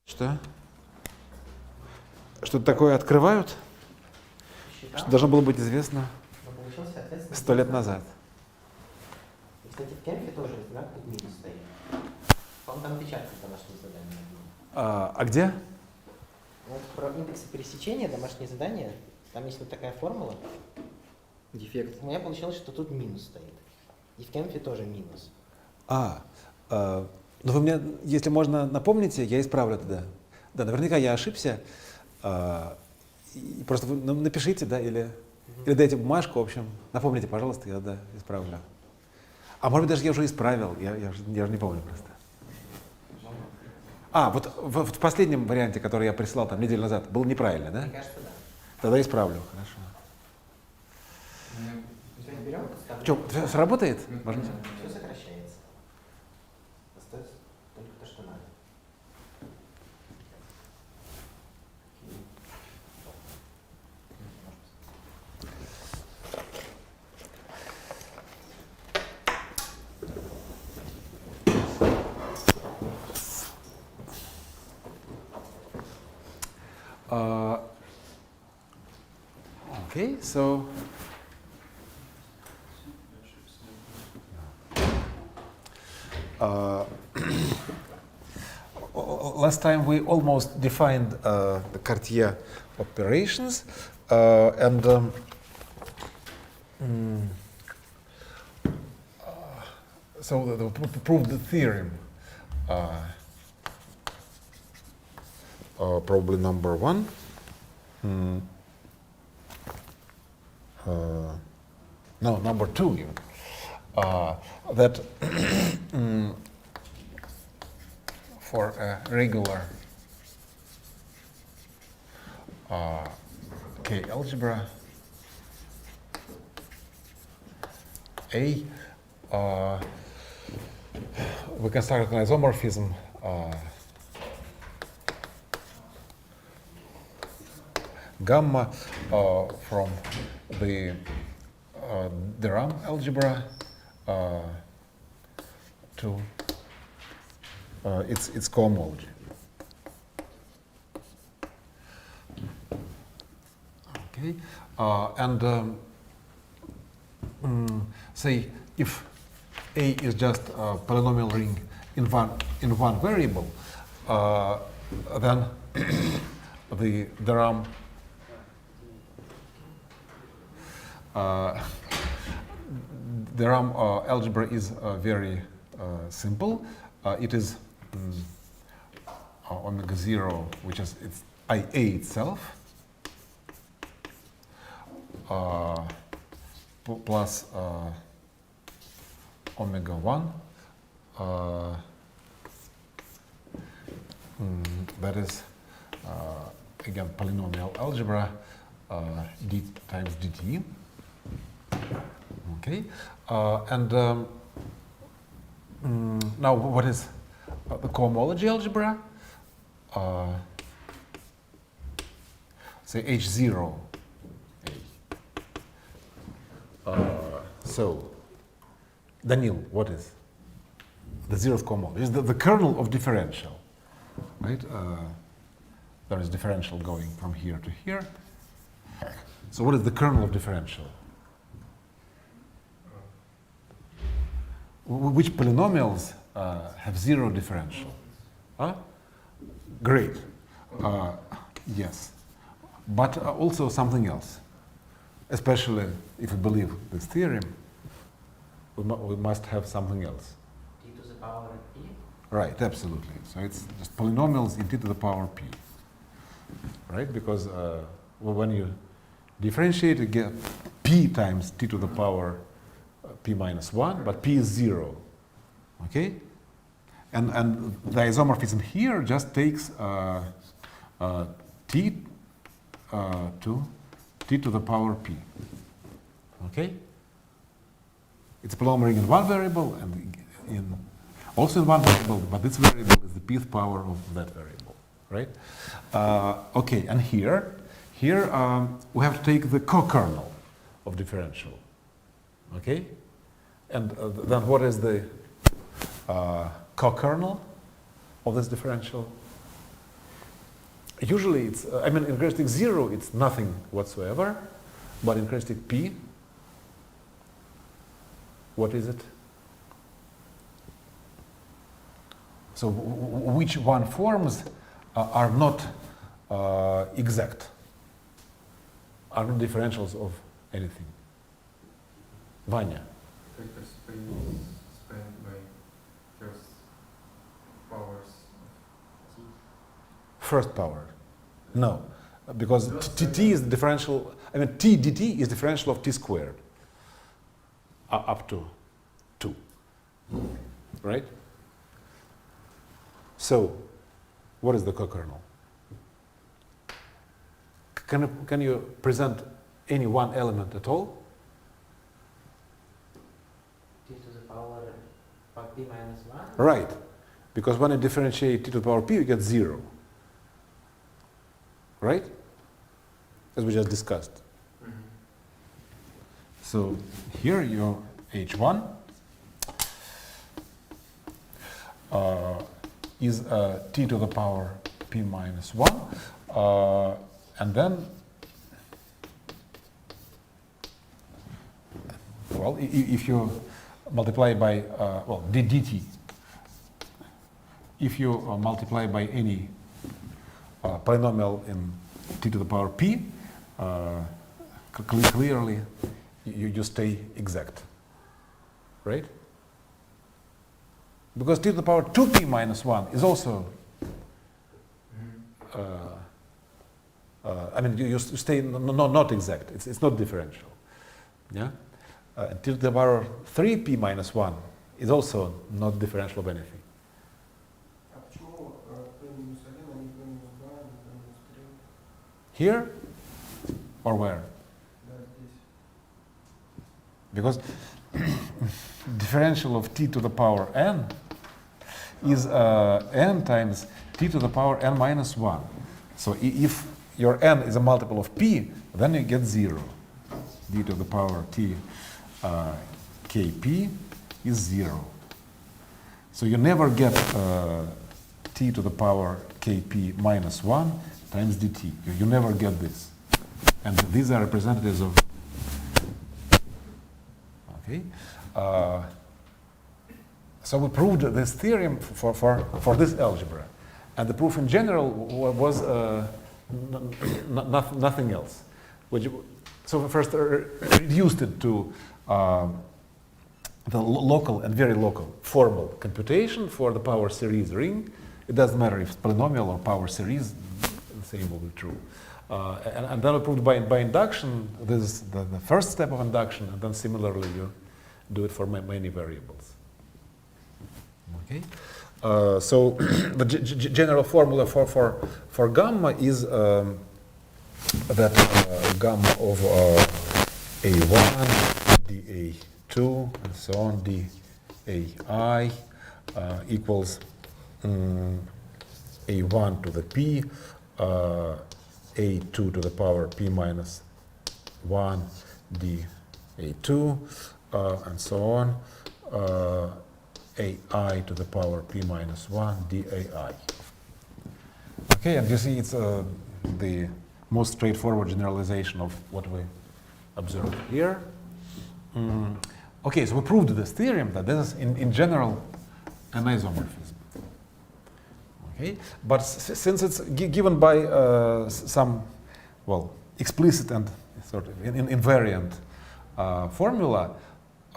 Что? Что-то такое открывают? Что должно было быть известно 100 лет назад. И, кстати, в Кемпе тоже знак тут минус стоит. Он там печатает домашние задания. А где? Вот про индексы пересечения, домашние задания, там есть вот такая формула. Дефект. У меня получилось, что тут минус стоит. И в Кемпе тоже минус. Ну вы мне, если можно, напомните, я исправлю тогда. Да, наверняка я ошибся. И просто вы напишите, да, или дайте бумажку, в общем, напомните, пожалуйста, я да, исправлю. А может быть, даже я уже исправил, я уже не помню просто. Вот в последнем варианте, который я прислал там неделю назад, был неправильно, да? Мне кажется, да. Тогда исправлю, хорошо. Берем, Что, сработает? Можно? Все сокращается. Остается только то, что надо. Okay, so last time we almost defined the Cartier operations and so we proved the theorem, probably number one. No, number two even. That for a regular K algebra, A, we construct an isomorphism gamma from the Theorem algebra to its cohomology. Okay, and say if A is just a polynomial ring in one variable, then the Theorem Theorem algebra is very simple. It is omega 0, which is its IA itself, plus omega 1. That is, again, polynomial algebra d times dt. Okay, and now what is the cohomology algebra? Say H0. So, Daniil, what is the zeroth cohomology? It's the kernel of differential, right? There is differential going from here to here. So what is the kernel of differential? Which polynomials have zero differential? Great. Yes. But also something else. Especially if we believe this theorem, we must have something else. T to the power p? Right, absolutely. So it's just polynomials in t to the power p. Right? Because when you differentiate, you get p times t to the power p minus 1, but p is 0. Okay? And the isomorphism here just takes t to t to the power p. Okay? It's a polynomial ring in one variable and also in one variable, but this variable is the pth power of that variable, right? Okay, and here we have to take the co-kernel of differential. Okay? And then what is the co-kernel of this differential? usually it's, I mean, in characteristic 0, it's nothing whatsoever, but in characteristic P, what is it? So which one forms are not exact, are not differentials of anything? Vanya. Vector space spanned by first powers of T. First power. No, because T is the differential, I mean T dt is differential of T squared up to 2, right? So, what is the cokernel? Can you present any one element at all? T to the power of P minus 1? Right, because when you differentiate T to the power P, you get 0. Right? As we just discussed. Mm-hmm. So here your H1 is T to the power P minus 1, and then, well, if you multiply by, well, dt, if you multiply by any polynomial in T to the power P, clearly you stay exact, right? Because T to the power 2P minus 1 is also, I mean, you stay not exact, it's not differential, yeah? And T to the power 3P minus 1 is also not differential of anything. Here or where? Because differential of T to the power n is n times T to the power n minus 1. So if your n is a multiple of P, then you get 0. D to the power T Kp is 0. So you never get T to the power Kp minus 1 times dt. You never get this. And these are representatives of, okay. So we proved this theorem for this algebra. And the proof in general was nothing else. So we first reduced it to the local and very local formal computation for the power series ring. It doesn't matter if it's polynomial or power series, the same will be true. And then we proved by induction, this is the first step of induction, and then similarly you do it for many variables. Okay? So the general formula for gamma is that gamma of A1, dA2, and so on, dAI equals A1 to the P, A2 to the power P minus 1, dA2, and so on, AI to the power P minus 1, dAI. Okay, and you see it's the most straightforward generalization of what we observed here. Okay, so we proved this theorem that this is in general an isomorphism. Okay, but since it's given by some, well, explicit and sort of invariant formula,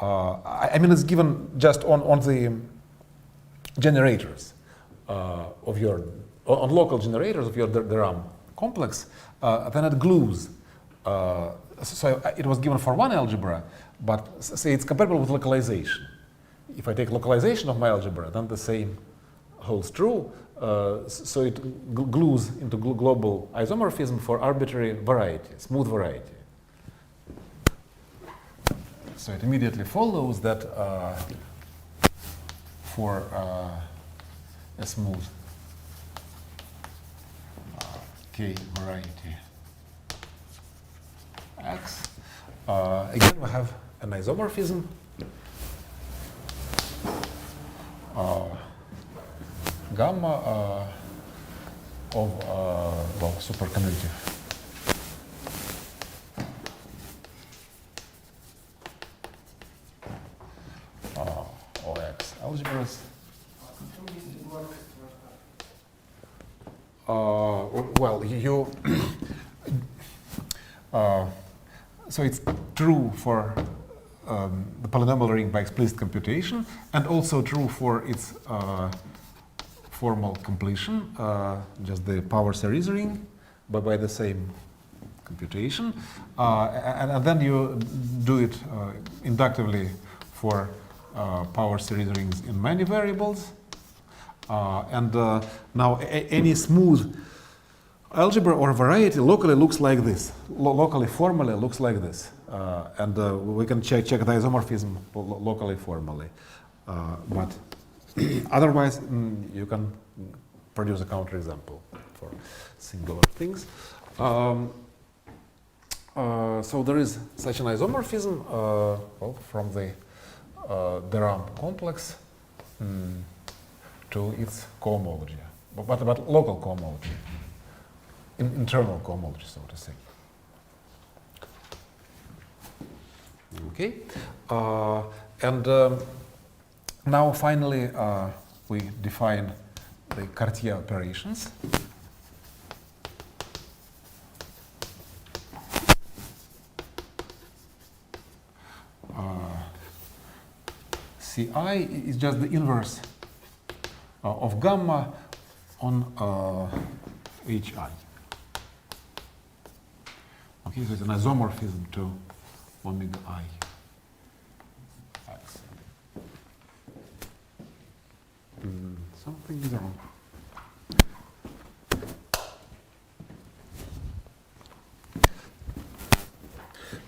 I mean it's given just on the generators of your, on local generators of your Theorem complex, then it glues. So it was given for one algebra, but say it's compatible with localization. If I take localization of my algebra, then the same holds true. So it glues into global isomorphism for arbitrary variety, smooth variety. So it immediately follows that for a smooth K variety X, again we have an isomorphism gamma of well, supercommutative. OX algebras. Well, you so it's true for the polynomial ring by explicit computation, and also true for its formal completion, just the power series ring, but by the same computation, and then you do it inductively for power series rings in many variables. And now any smooth algebra or variety locally looks like this. Locally formally looks like this. And we can check the isomorphism locally formally. But otherwise, you can produce a counterexample for singular things. So there is such an isomorphism well, from the Theorem complex to its cohomology, but local cohomology, internal cohomology, so to say. Okay, and now finally we define the Cartier operations. Ci is just the inverse of gamma on Hi. Okay, so it's an isomorphism to omega I. X. Something is wrong.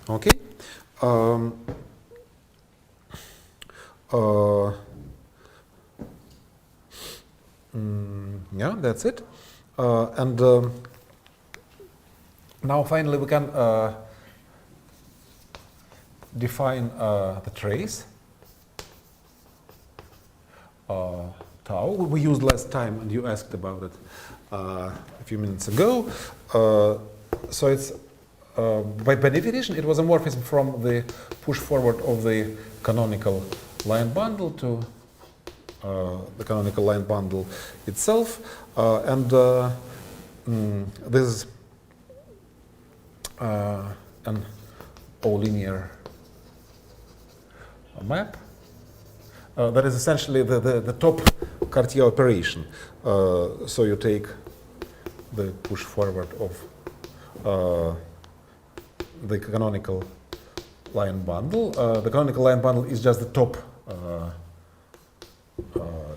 Okay. Yeah, that's it. And now finally we can define the trace tau. We used last time, and you asked about it a few minutes ago. So it's by definition it was a morphism from the push forward of the canonical line bundle to the canonical line bundle itself, and this is an O-linear map. That is essentially the top Cartier operation. So you take the push forward of the canonical line bundle. The canonical line bundle is just the top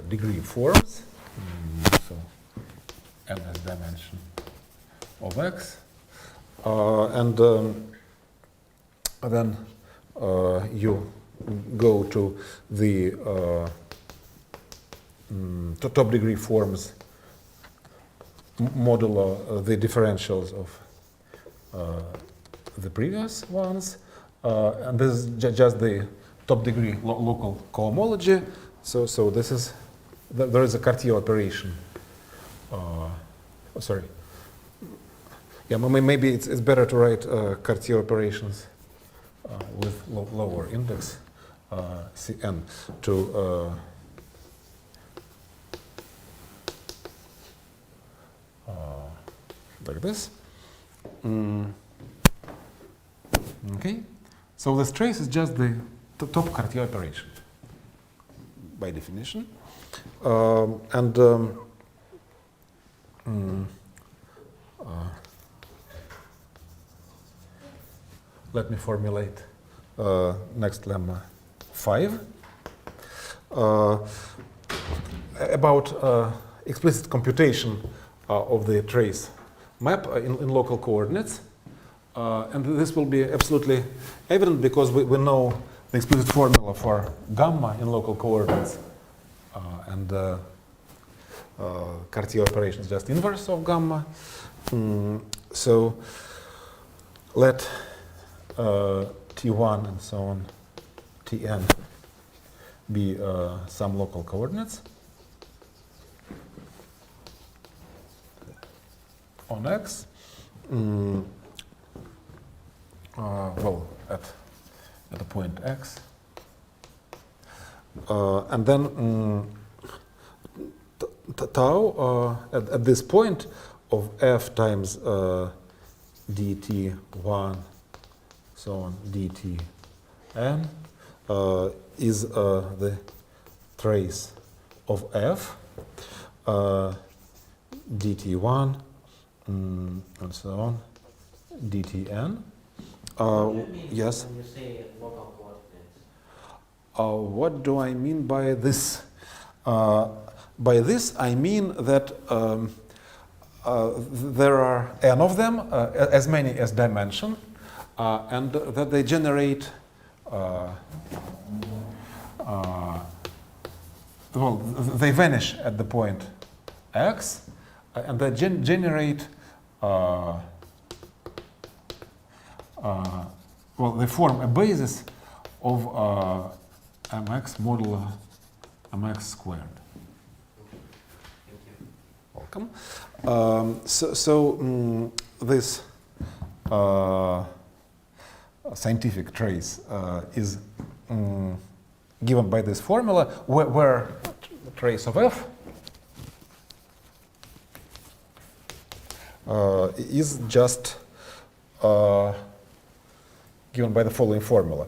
degree forms. So n has dimension of x. And then you go to the top degree forms modulo the differentials of the previous ones, and this is just the top degree local cohomology. So this is there is a Cartier operation. Sorry. Yeah, maybe it's better to write Cartier operations with lower index Cn to like this. Okay, so this trace is just the top Cartier operation by definition, and let me formulate next lemma 5 about explicit computation of the trace map in local coordinates. And this will be absolutely evident because we know the explicit formula for gamma in local coordinates, and Cartier operation is just inverse of gamma. So let T1 and so on, Tn be some local coordinates. on X, well, at a point X, and then tau at this point of f times dt1, so on, dtn is the trace of f, dt1, and so on, dtn. What do you mean Yes. when you say local coordinates? What do I mean by this? By this, I mean that there are n of them, as many as dimension, and that they generate, well, they vanish at the point x, and they generate, well, they form a basis of mx modulo mx squared. Welcome. This scientific trace is given by this formula, where the trace of f is just given by the following formula.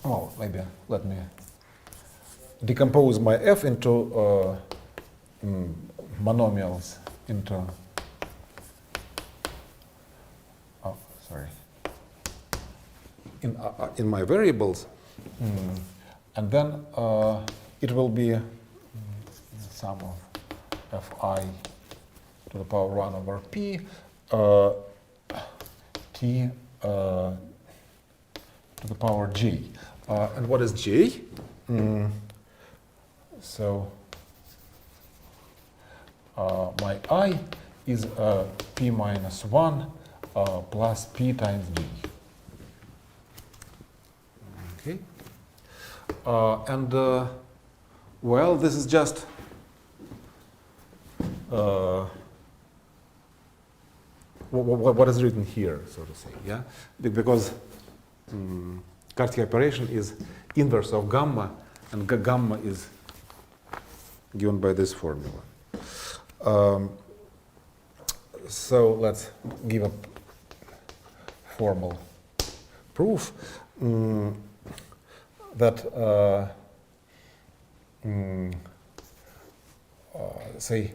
Well, maybe let me decompose my f into monomials, into, oh, sorry, in my variables, and then it will be sum of fi to the power 1 over p t to the power j. And what is j? So my I is p minus 1 plus p times j. Okay. And well, this is just what is written here, so to say, yeah? Because Cartier operation is inverse of gamma, and gamma is given by this formula. So let's give a formal proof that say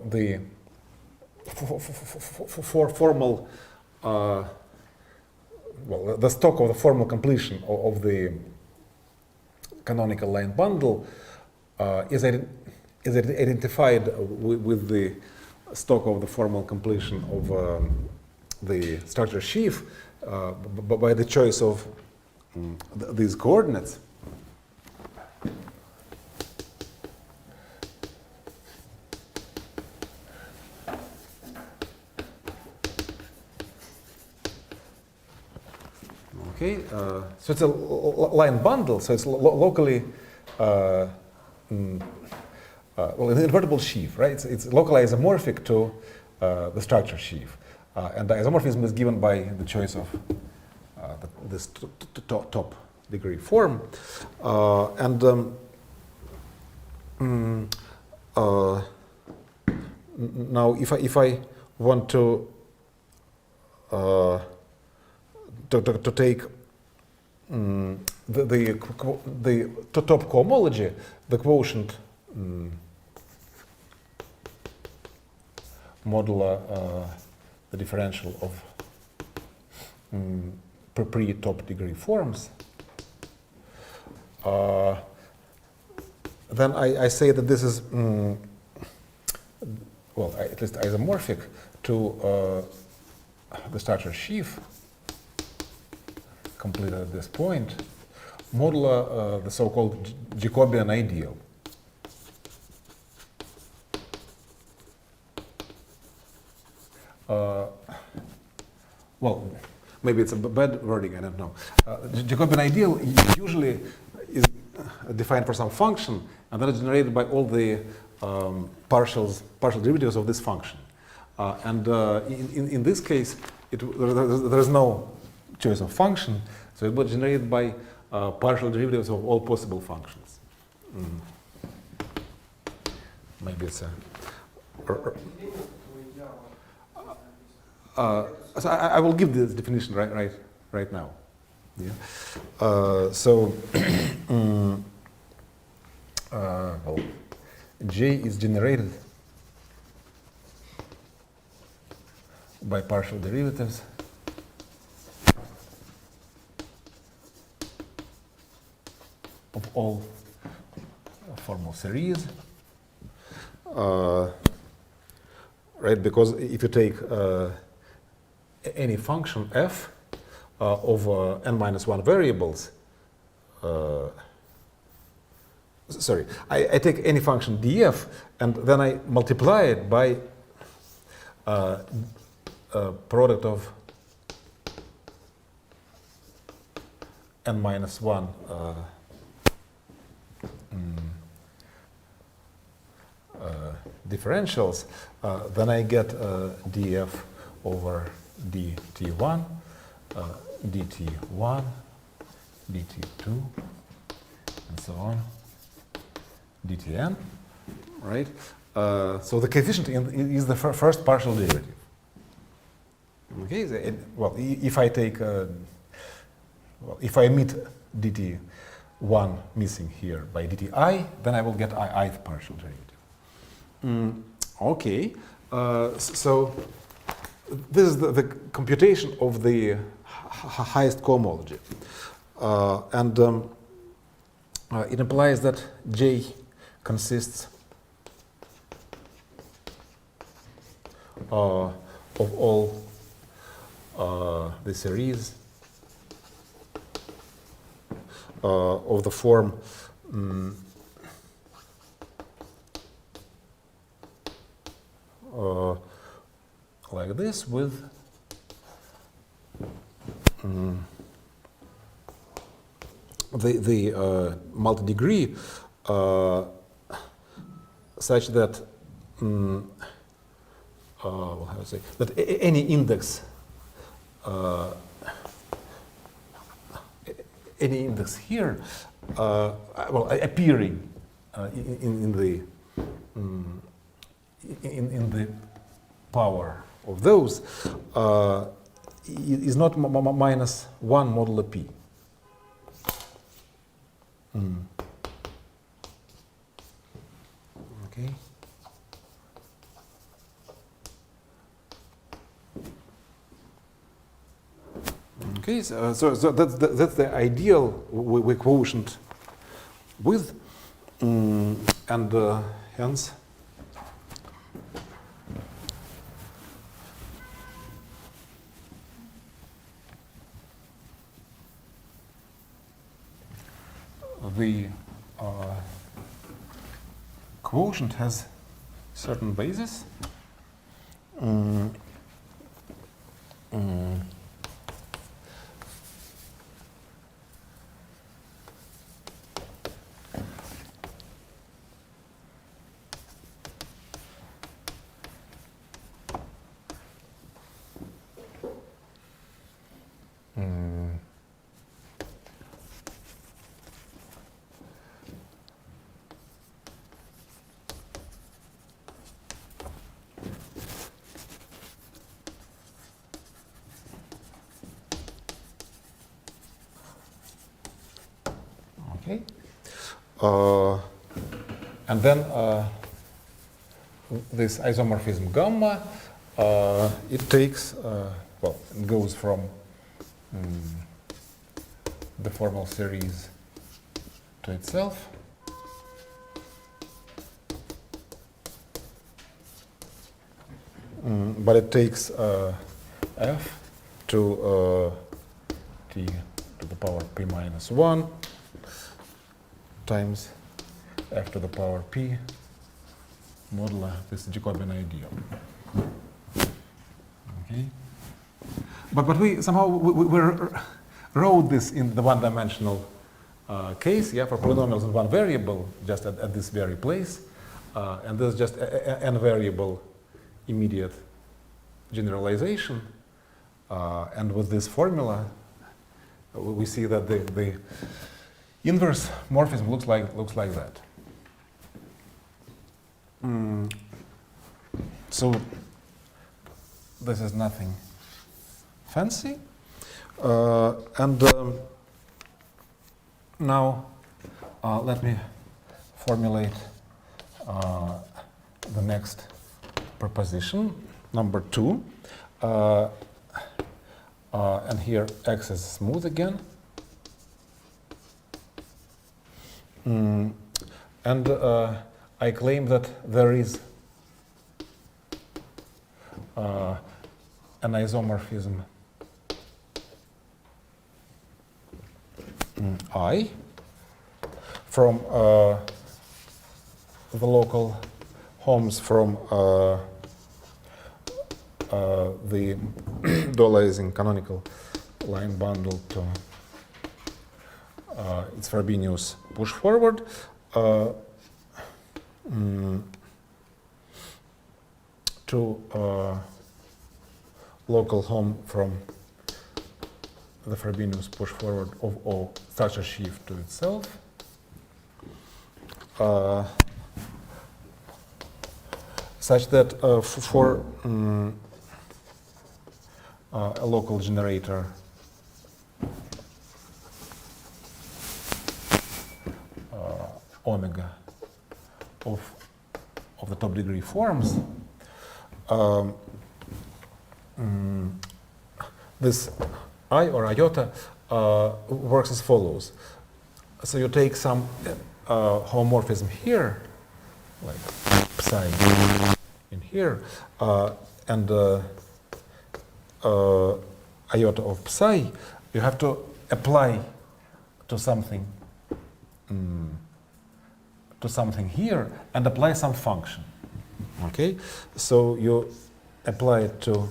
the formal well, the stock of the formal completion of the canonical line bundle is identified with the stock of the formal completion of the structure sheaf by the choice of these coordinates. Okay, so it's a line bundle, so it's locally, well, an invertible sheaf, right? It's locally isomorphic to the structure sheaf. And the isomorphism is given by the choice of this top degree form. Now, if I want to take the top cohomology, the quotient modulo the differential of pre-top degree forms, then I say that this is, well, at least isomorphic to the structure sheaf completed at this point, modulo the so-called Jacobian ideal. Well, maybe it's a bad wording, I don't know. Jacobian ideal usually is defined for some function, and then it's generated by all the partial derivatives of this function. In this case, there is no choice of function, so it was generated by partial derivatives of all possible functions. Maybe it's a. So I will give this definition right now. Yeah. Well, J is generated by partial derivatives of all formal series, right? Because if you take any function f over n-1 variables, sorry, I take any function df and then I multiply it by product of n-1 differentials, then I get df over dt1, dt1, dt2, and so on, dtn, right? So the coefficient is the first partial derivative. Okay, well, if I take, if I omit dt1 missing here by dti, then I will get ith partial derivative. Okay, so this is the computation of the highest cohomology. It implies that J consists of all the series of the form like this with the multi-degree such that how to say that any index here, well, appearing in the power of those is not minus 1 modulo p. Okay. Okay, so that's the ideal we quotient with, and hence the quotient has certain basis. Okay, and then this isomorphism gamma, it takes, well, it goes from the formal series to itself. But it takes f to t to the power p minus 1 times f to the power p modulo this Jacobian ideal. Okay, but we somehow we wrote this in the one-dimensional case, yeah, for polynomials in one variable, just at this very place, and this is just n variable immediate generalization. And with this formula, we see that the inverse morphism looks like that. So this is nothing fancy. Now let me formulate the next proposition, number 2. And here x is smooth again. And I claim that there is an isomorphism I from the local homes from the dualizing canonical line bundle to its Frobenius push forward to local home from the Frobenius push forward of O such a sheaf to itself. Such that for a local generator omega of the top degree forms, this I or iota works as follows. So you take some homomorphism here, like psi in here, and iota of psi, you have to apply to something here and apply some function. Okay, so you apply it to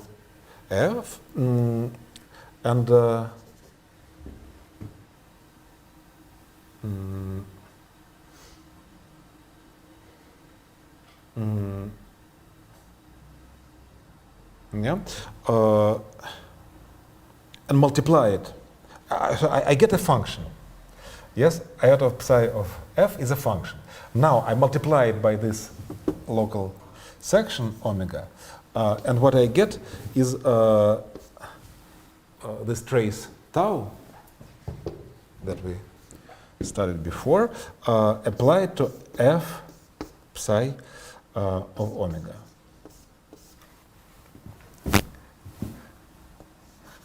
f and yeah, and multiply it. So I get a function. Yes, iota of psi of f is a function. Now I multiply it by this local section omega, and what I get is this trace tau that we studied before, applied to f psi of omega.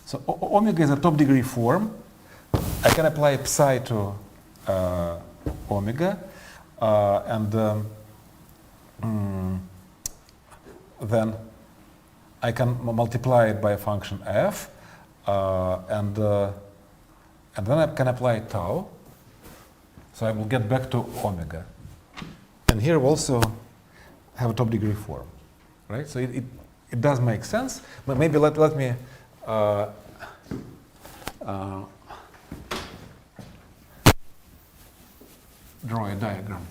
So omega is a top degree form. I can apply psi to omega, and then I can multiply it by a function f, and then I can apply tau. So I will get back to omega. And here we also have a top degree form, right? So it does make sense. But maybe let me draw a diagram.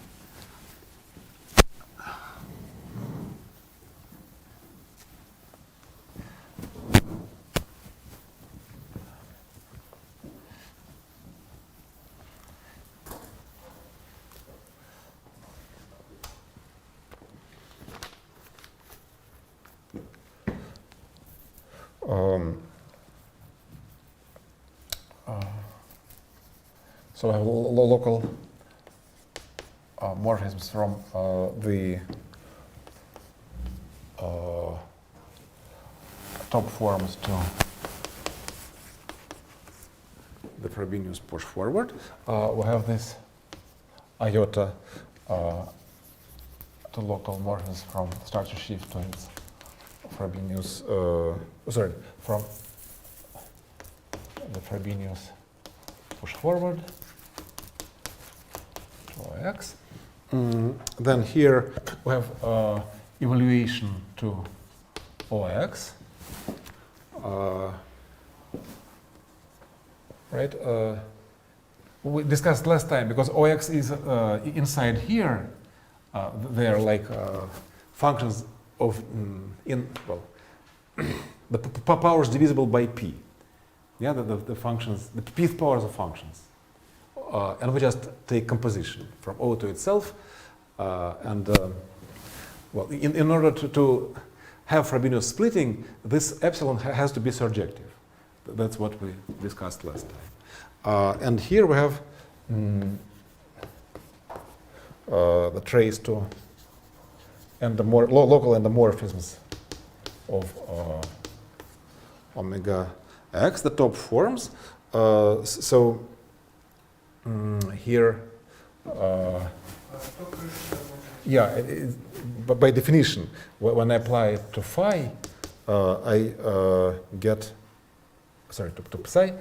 So I have local morphisms from the top forms to the Frobenius push forward. We have this iota to local morphisms from structure shift to its Frobenius, from the Frobenius push forward to X. Then here we have evaluation to OX. Right? We discussed last time because OX is inside here, they are like functions of the powers divisible by p. Yeah, the functions, the pth powers of functions. And we just take composition from O to itself. In order to have Frobenius splitting, this epsilon has to be surjective. That's what we discussed last time. And here we have the trace to local endomorphisms of omega x, the top forms. Here, but by definition, when I apply it to phi, I get, sorry, to psi,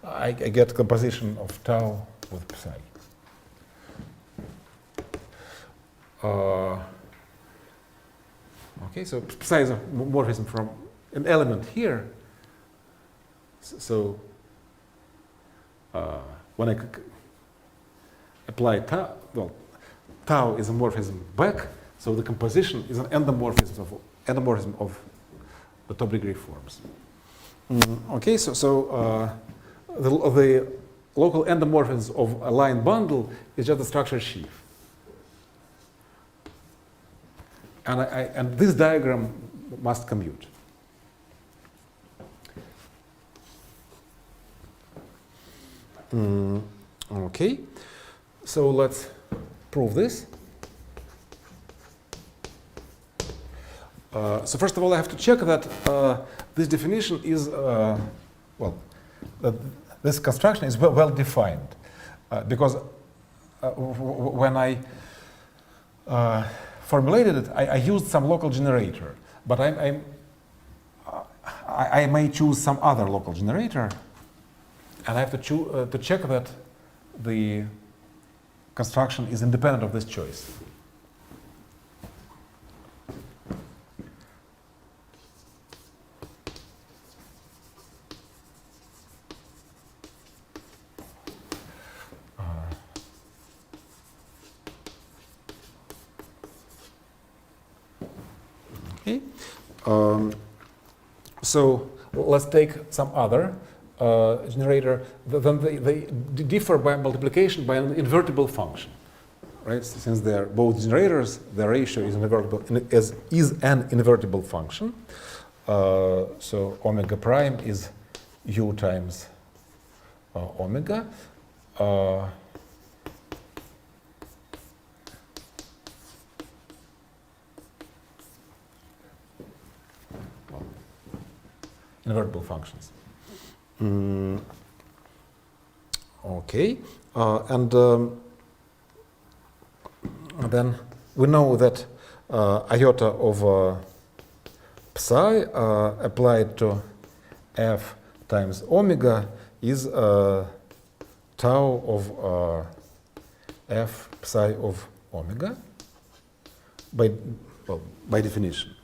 I get composition of tau with psi. Okay, so psi is a morphism from an element here. So when I apply tau, well, tau is a morphism back, so the composition is an endomorphism of the top degree forms. Okay, so the local endomorphisms of a line bundle is just a structure sheaf. And this diagram must commute. Okay, so let's prove this. So first of all, I have to check that this definition is, this construction is well defined. Because when I formulated it, I used some local generator. But I may choose some other local generator. And I have to check that the construction is independent of this choice. Okay. So let's take some other generator. Then they differ by multiplication by an invertible function, right? Since they're both generators, the ratio is an invertible function. So omega prime is u times omega. Invertible functions. Okay, and then we know that iota of psi applied to f times omega is tau of f psi of omega by definition,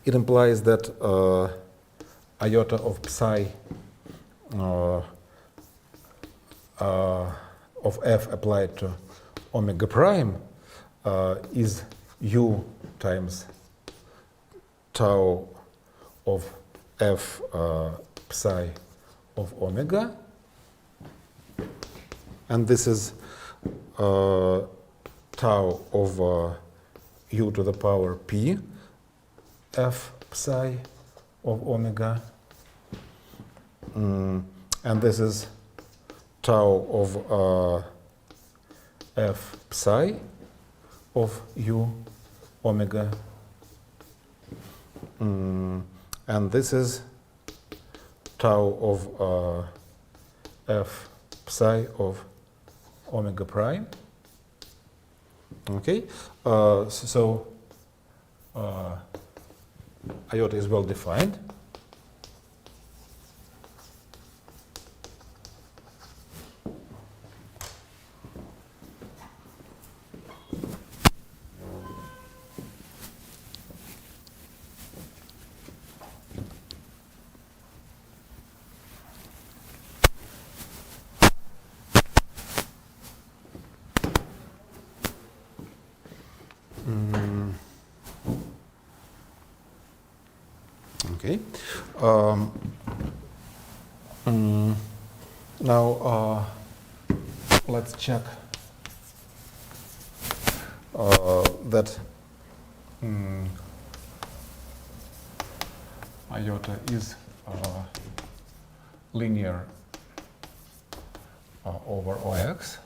it implies that iota of psi of f applied to omega prime is u times tau of f psi of omega, and this is tau of u to the power p f psi of omega, and this is tau of f psi of u omega, and this is tau of f psi of omega prime. Okay, so iota is well defined. Um, Now, let's check that iota is linear over OX.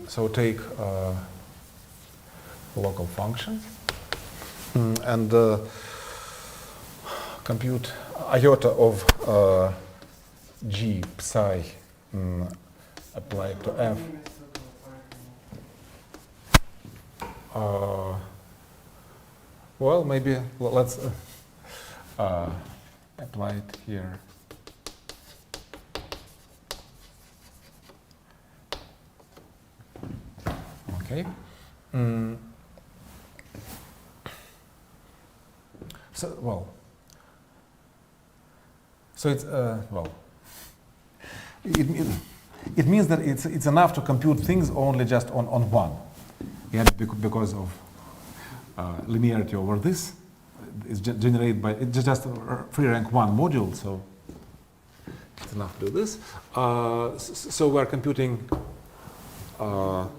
So take local functions and compute iota of G psi applied to F. Well, maybe let's apply it here. Okay. So it's well. It means that it's enough to compute things only just on one. Yeah, because of linearity over this is generated by it's just a free rank 1 module, so it's enough to do this. So we're computing. How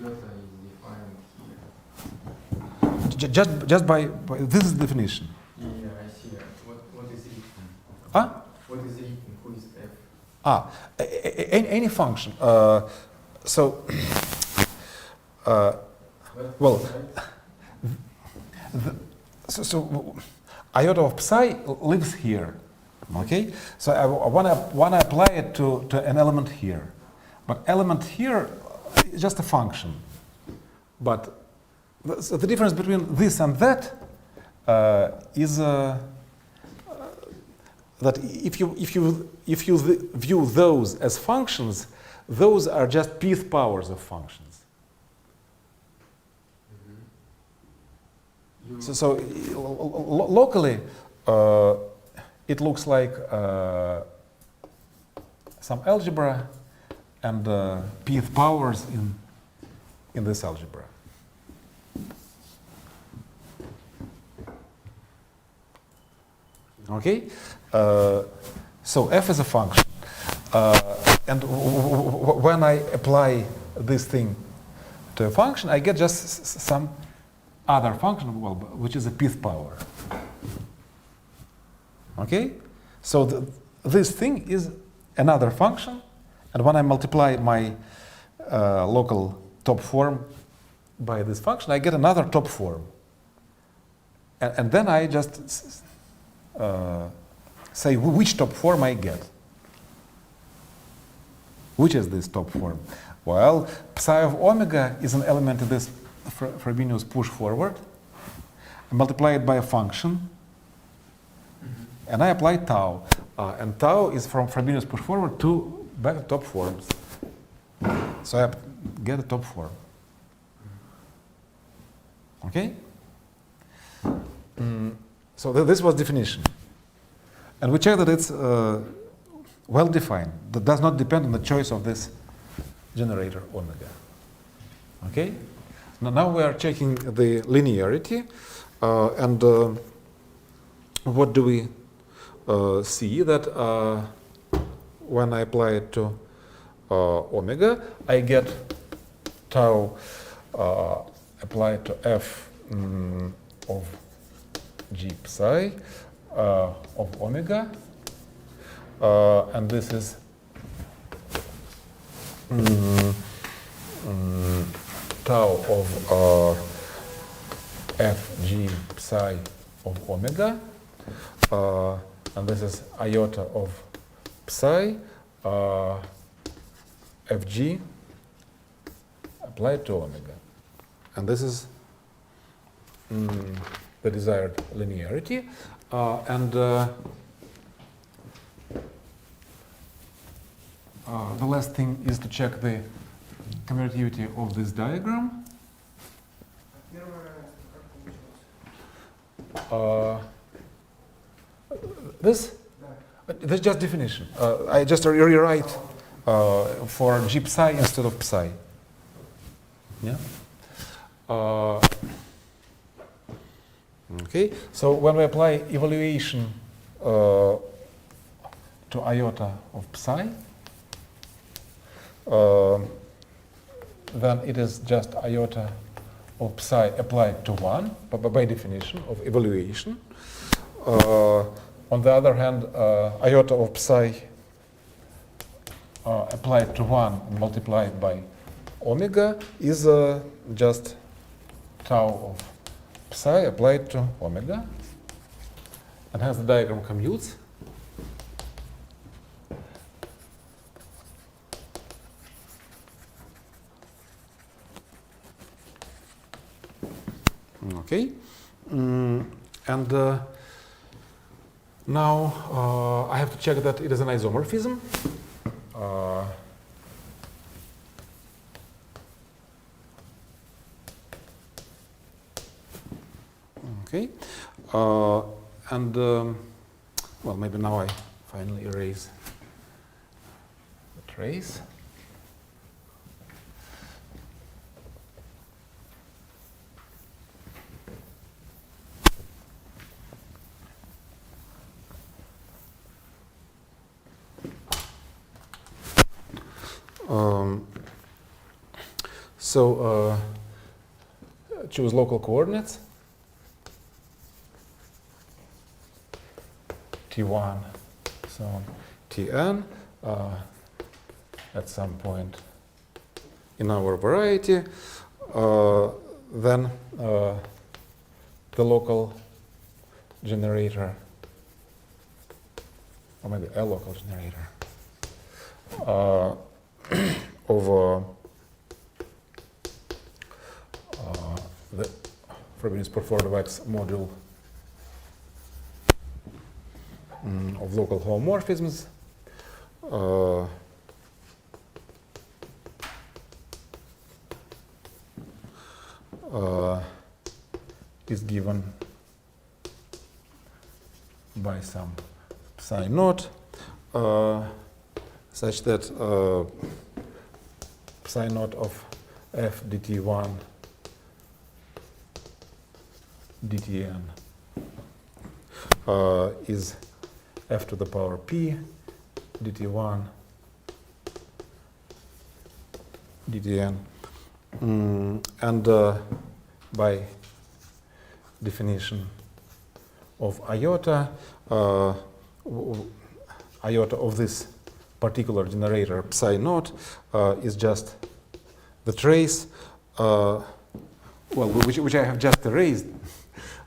iota is defined here? Just by this is the definition. Yeah, I see. What is written? Huh? What is written? Who is F? Any function. So, well, so iota of psi lives here. Okay, so I want to apply it to an element here, but element here is just a function. But so the difference between this and that is that if you view those as functions, those are just pth powers of functions. So locally, it looks like some algebra and pth powers in this algebra. Okay, so f is a function, and when I apply this thing to a function, I get just some other function, well, which is a pth power. Okay, so this thing is another function, and when I multiply my local top form by this function, I get another top form, and then I just say which top form I get. Which is this top form? Well, psi of omega is an element in this Frobenius push forward. I multiply it by a function, and I apply tau. And tau is from Frobenius push forward to back to top forms. So I get a top form. Okay? So this was definition. And we check that it's well defined. That does not depend on the choice of this generator omega. Okay? Now we are checking the linearity. And what do we see? That when I apply it to omega, I get tau applied to f of g psi of omega, and this is tau of f g psi of omega, and this is iota of psi fg applied to omega, and this is the desired linearity, and the last thing is to check the commutativity of this diagram. This is just definition. I just rewrite for g psi instead of psi. Yeah. Okay, so when we apply evaluation to iota of psi, then it is just iota of psi applied to 1, by definition of evaluation. On the other hand, iota of psi applied to 1 multiplied by omega is just tau of psi applied to omega, and hence the diagram commutes. Okay, and now I have to check that it is an isomorphism. Okay, and well, maybe now I finally erase the trace. So choose local coordinates T1, so on, Tn at some point in our variety. Then the local generator, or maybe a local generator of the Frobenius performed X module of local homomorphisms is given by some psi naught such that psi naught of f dt1 dtn is f to the power p dt1 dtn, and by definition of iota, iota of this particular generator psi naught is just the trace, well, which I have just erased,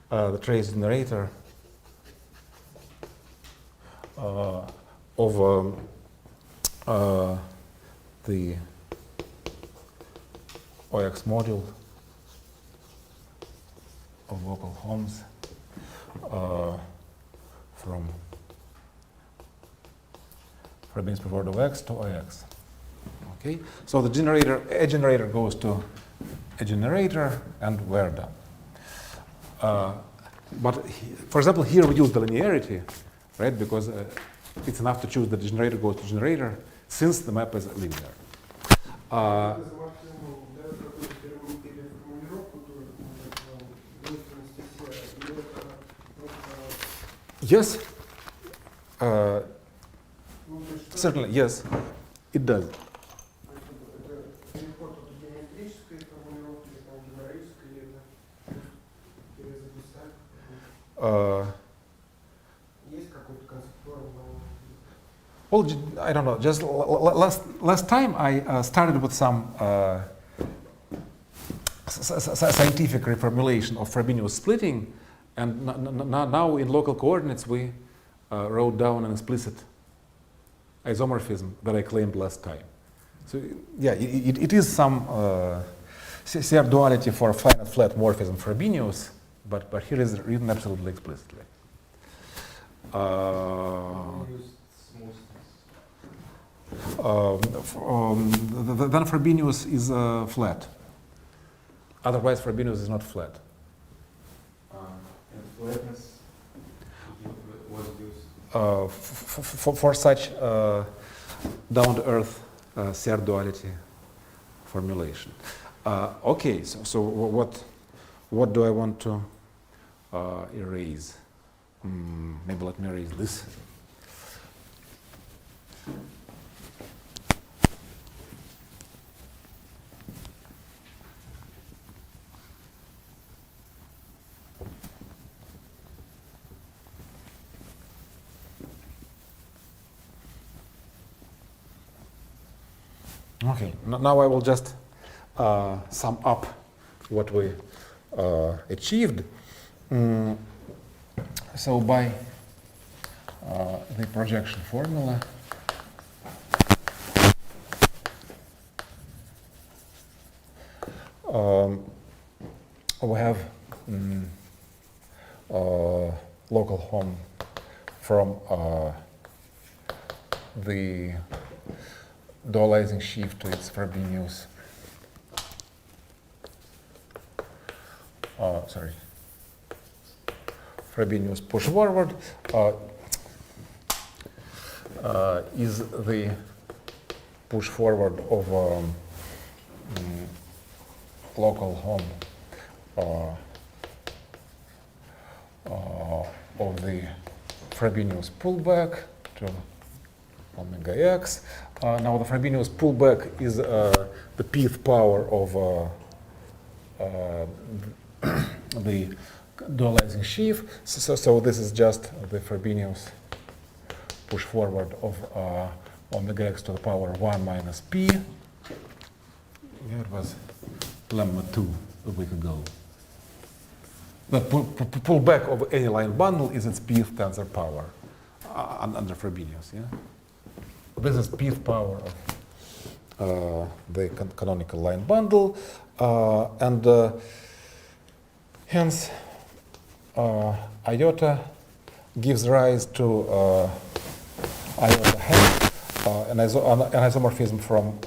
the trace generator of the OX module of local homes from Frobenius performed of X to OX. Okay, so the generator, a generator goes to a generator, and we're done. But for example, here we use the linearity, right? Because it's enough to choose that the generator goes to generator, since the map is linear. Yes, certainly, yes, it does. Well, I don't know. Just last time I started with some scientific reformulation of Frobenius splitting, and now in local coordinates we wrote down an explicit isomorphism that I claimed last time. So yeah, it is some CR duality for a finite flat morphism Frobenius, but here is written absolutely explicitly. Then Frobenius is flat. Otherwise, Frobenius is not flat. And flatness was used. For such down-to-earth CR duality formulation. Okay, so what do I want to erase? Maybe let me erase this. Okay, now I will just sum up what we achieved. So by the projection formula, we have local home from the dualizing sheaf to its Frobenius. Frobenius push forward is the push forward of local home of the Frobenius pullback to omega x. Now the Frobenius pullback is the pth power of the dualizing sheaf. So this is just the Frobenius push forward of omega x to the power 1 minus p. Here was lemma 2 a week ago. The pullback of any line bundle is its pth tensor power under Frobenius. Yeah? This is pth power of the canonical line bundle, and hence iota gives rise to iota hat, an isomorphism from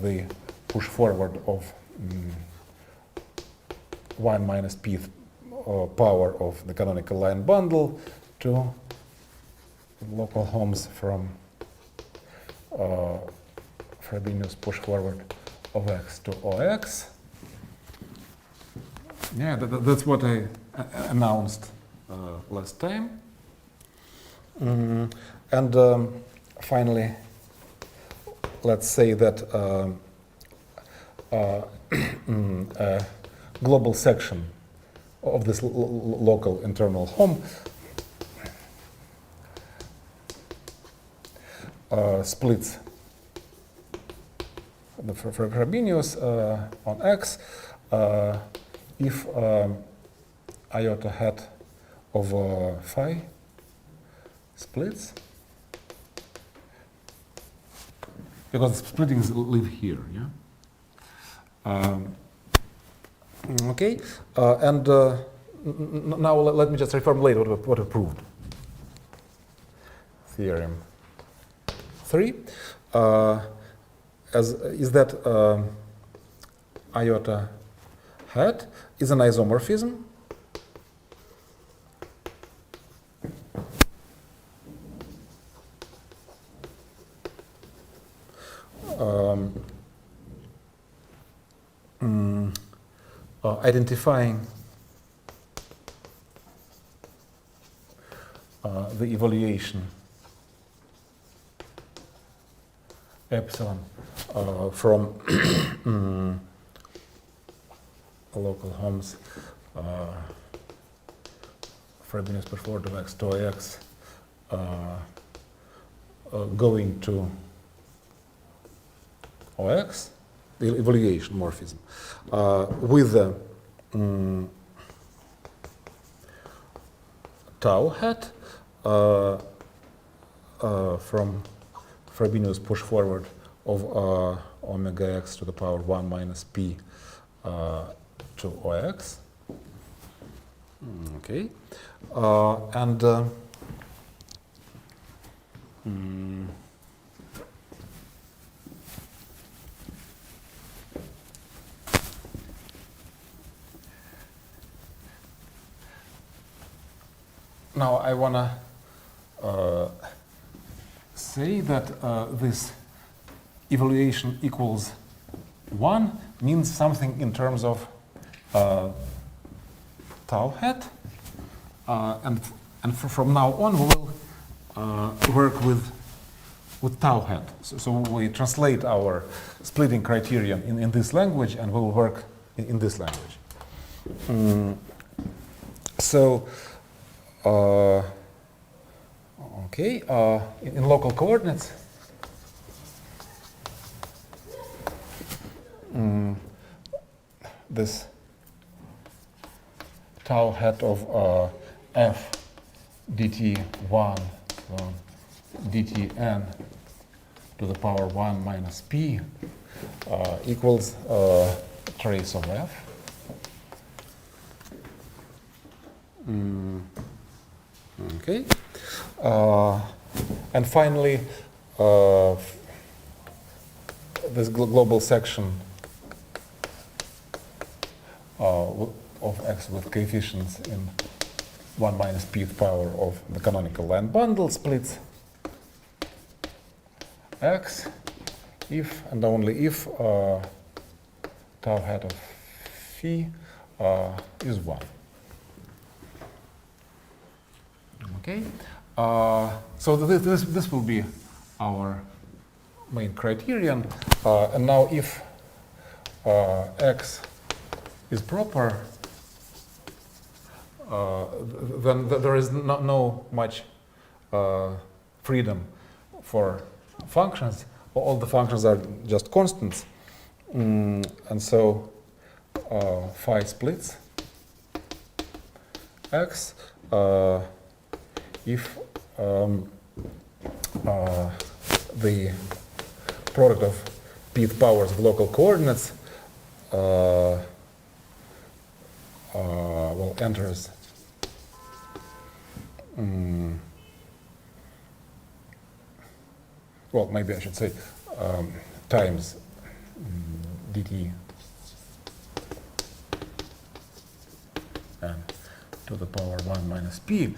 the push forward of 1 minus pth power of the canonical line bundle to local homes from Frobenius push forward of x to OX. Yeah, that's what I announced last time. And finally, let's say that a global section of this local internal home splits the Frobenius on X if iota hat of phi splits, because splittings live here. Yeah. Okay, and now let me just reformulate what I proved. Theorem 3 is that iota hat is an isomorphism identifying the evaluation epsilon from local homes Frobenius push forward of x to x going to OX, the evaluation morphism, with the tau hat from Frobenius push forward of omega x to the power 1 minus p to OX. Okay, and now I want to say that this evaluation equals 1 means something in terms of tau hat, and from now on we will work with tau hat. So we translate our splitting criterion in this language, and we will work in this language. So, okay, in local coordinates, this tau hat of f dt1 dtn to the power 1 minus p equals trace of f. Okay. And finally, this global section of x with coefficients in 1 minus pth power of the canonical line bundle splits x if and only if tau hat of phi is 1. Okay, so this will be our main criterion, and now if x is proper, then there is no much freedom for functions. All the functions are just constants, and so phi splits x if the product of pth powers of local coordinates well enters well, maybe I should say times dt and to the power 1 minus p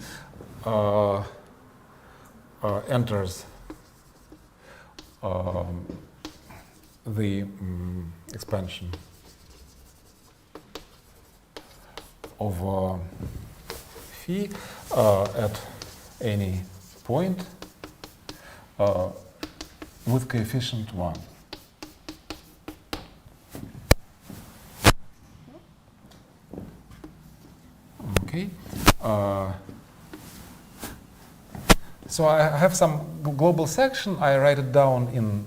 enters the expansion of phi at any point with coefficient 1. Okay. So I have some global section. I write it down in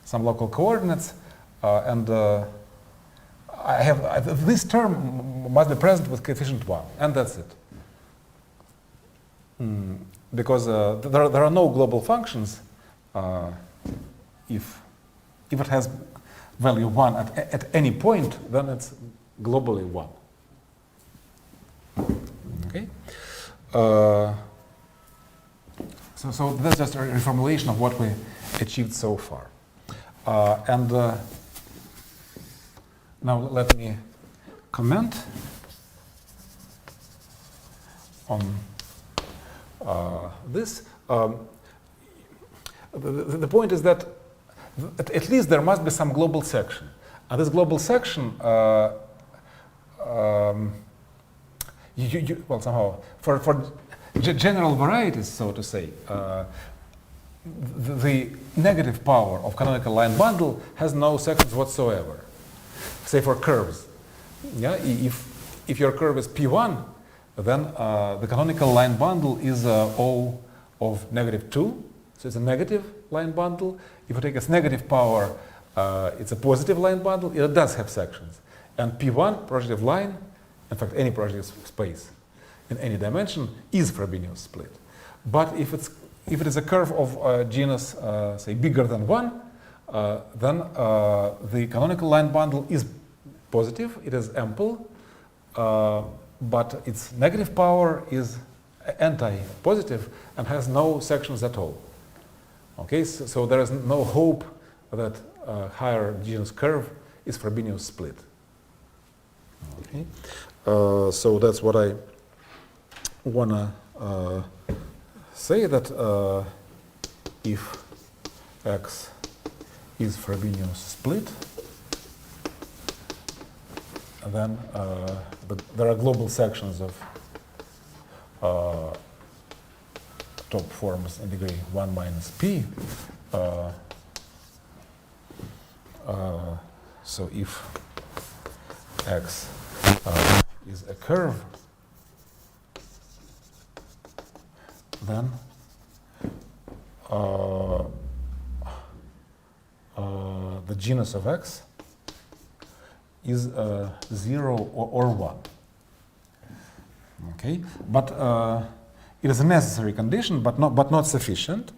some local coordinates, and I have this term must be present with coefficient 1, and that's it. Because there are no global functions if it has value 1 at any point, then it's globally 1. Okay. So that's just a reformulation of what we achieved so far. And now let me comment on this. The point is that at least there must be some global section. And this global section, well, somehow, for general varieties, so to say, the negative power of canonical line bundle has no sections whatsoever. Say for curves, yeah, if your curve is P1, then the canonical line bundle is O of -2, so it's a negative line bundle. If you take its negative power, it's a positive line bundle. It does have sections, and P1 projective line, in fact, any projective space in any dimension is Frobenius split. But if it is a curve of genus, say, bigger than 1, then the canonical line bundle is positive, it is ample, but its negative power is anti-positive and has no sections at all. Okay, so there is no hope that higher genus curve is Frobenius split. Okay, so that's what I wanna say, that if x is Frobenius split, then there are global sections of top forms in degree 1 minus p. So if x is a curve, then the genus of x is 0 or 1. Okay, but it is a necessary condition, but not sufficient.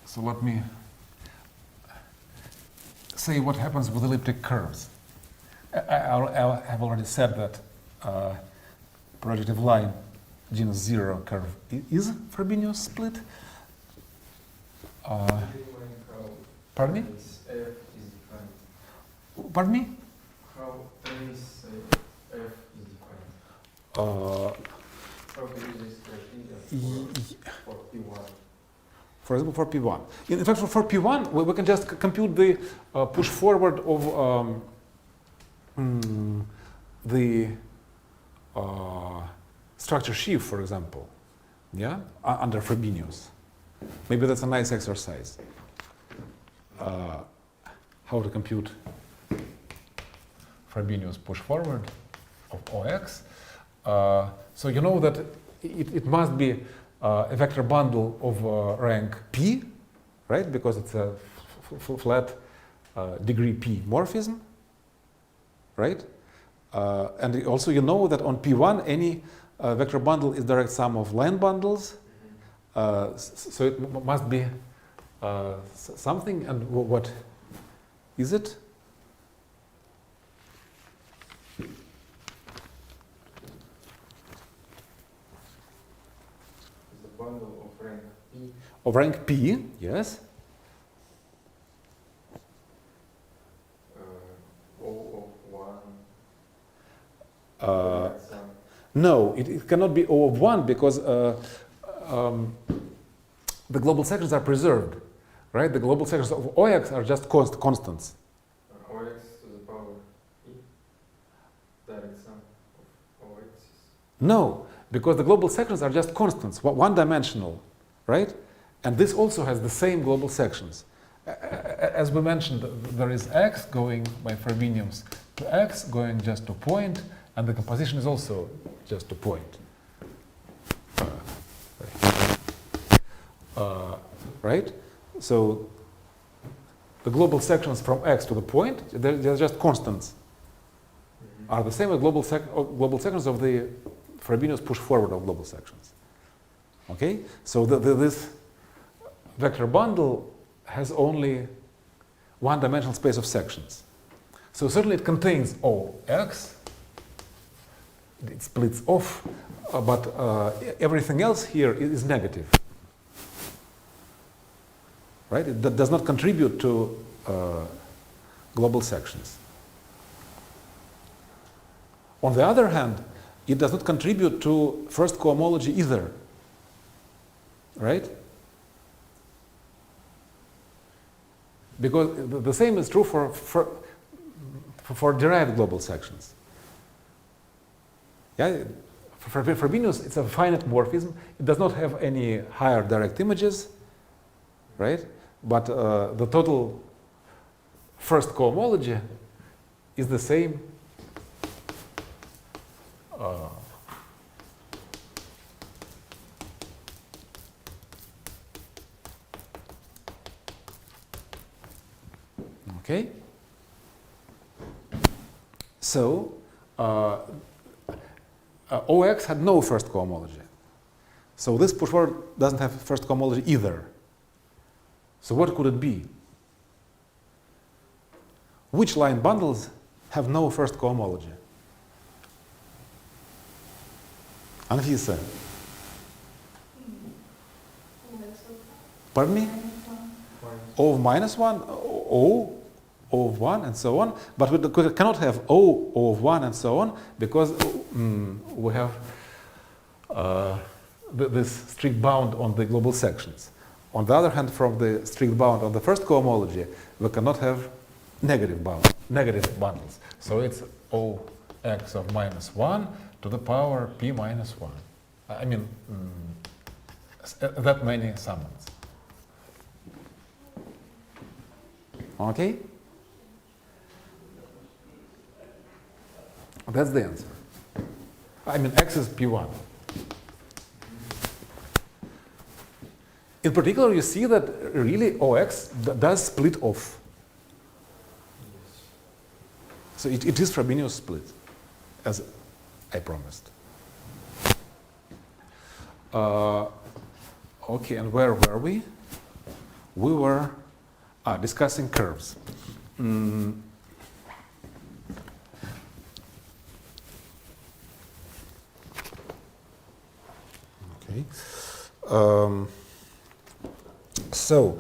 So let me say what happens with elliptic curves. I have already said that projective line genus 0 curve is Frobenius split. Pardon me? F is defined. Pardon me? How trace F is defined. How do you use this criteria for P1? For example, for P1. In fact, for P1, we can just compute the push forward of the structure sheaf, for example, yeah, under Frobenius. Maybe that's a nice exercise. How to compute Frobenius push forward of OX. So you know that it must be a vector bundle of rank P, right? Because it's a flat degree P morphism, right? And also you know that on P1 any vector bundle is direct sum of line bundles. So it must be something, and what is it? Bundle of rank P. Of rank P, yes. O of 1. No, it cannot be O of 1 because the global sections are preserved, right? The global sections of OX are just constants. OX to the power E. Direct sum of OX. No, because the global sections are just constants, one-dimensional, right? And this also has the same global sections. As we mentioned, there is x going by Frobenius to x going just to point, and the composition is also just to point. Right? So the global sections from x to the point, they're just constants, are the same as global sections of the Frobenius push forward of global sections. Okay? So this vector bundle has only one-dimensional space of sections. So certainly it contains OX, it splits off, but everything else here is negative. Right? It does not contribute to global sections. On the other hand, it does not contribute to first cohomology either. Right? Because the same is true for derived global sections. Yeah? For Frobenius, it's a finite morphism. It does not have any higher direct images, right? But the total first cohomology is the same okay? So OX had no first cohomology. So this push forward doesn't have first cohomology either. So what could it be? Which line bundles have no first cohomology? Anfisa. Pardon me? O of minus 1, O of 1, and so on. But we cannot have O of 1 and so on because we have this strict bound on the global sections. On the other hand, from the strict bound on the first cohomology, we cannot have negative bundles. So it's OX of -1 to the power P minus 1. I mean, that many summands. Okay? That's the answer. I mean, X is P1. In particular, you see that really OX does split off. So it is Frobenius split, as I promised. Okay, and where were we? We were discussing curves. Okay. So,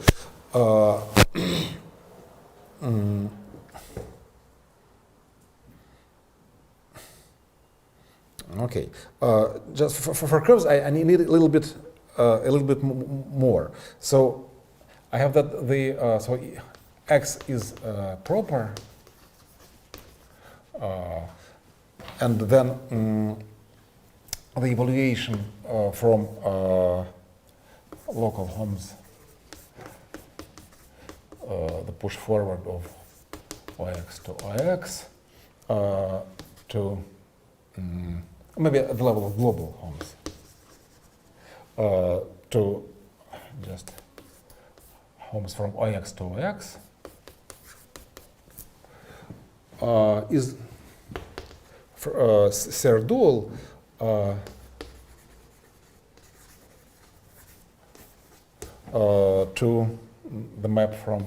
okay. Just for curves, I need a little bit more. So, I have that the so X is proper, and then the evaluation from local homes, the push forward of OX to OX to maybe at the level of global homes to just homes from OX to OX is Serre dual to the map from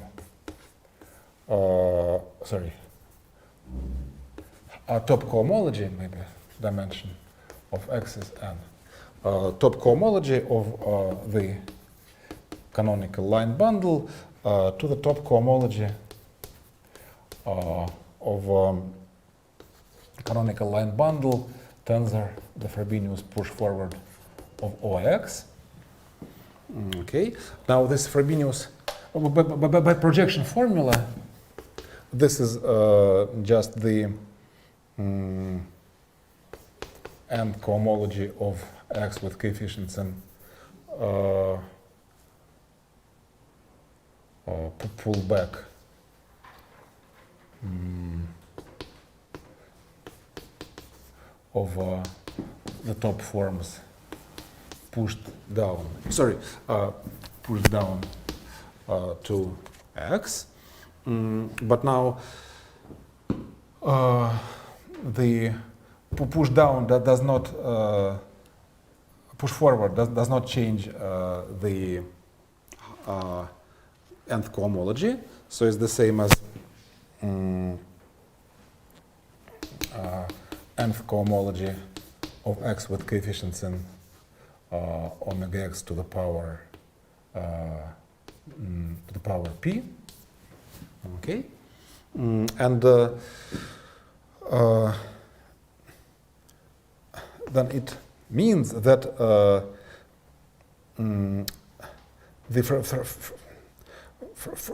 top cohomology, maybe dimension of X is n. Top cohomology of the canonical line bundle to the top cohomology of canonical line bundle tensor the Frobenius push forward of OX. Okay. Now this Frobenius by projection formula, this is just the nth cohomology of X with coefficients in pull back of the top forms pushed down. Pushed down to X. But now the push down that does not push forward does not change the nth cohomology, so it's the same as nth cohomology of X with coefficients in omega X to the power P. Okay, and then it means that the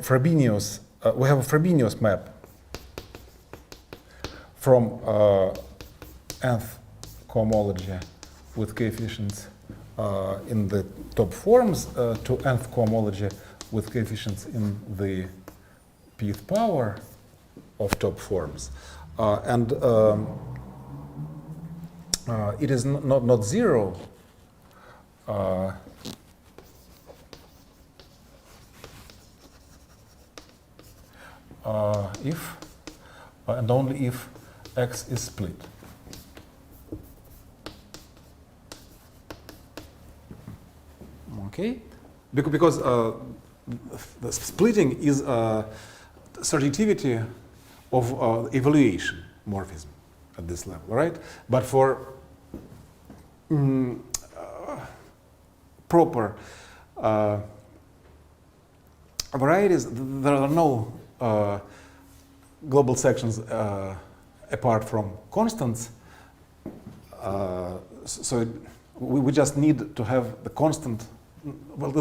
Frobenius, we have a Frobenius map from nth cohomology with coefficients in the top forms to nth cohomology with coefficients in the pth power of top forms, and it is not zero if and only if X is split. Okay, because the splitting is surjectivity of evaluation morphism at this level, right? But for proper varieties, there are no global sections apart from constants, so we just need to have the constant. Well,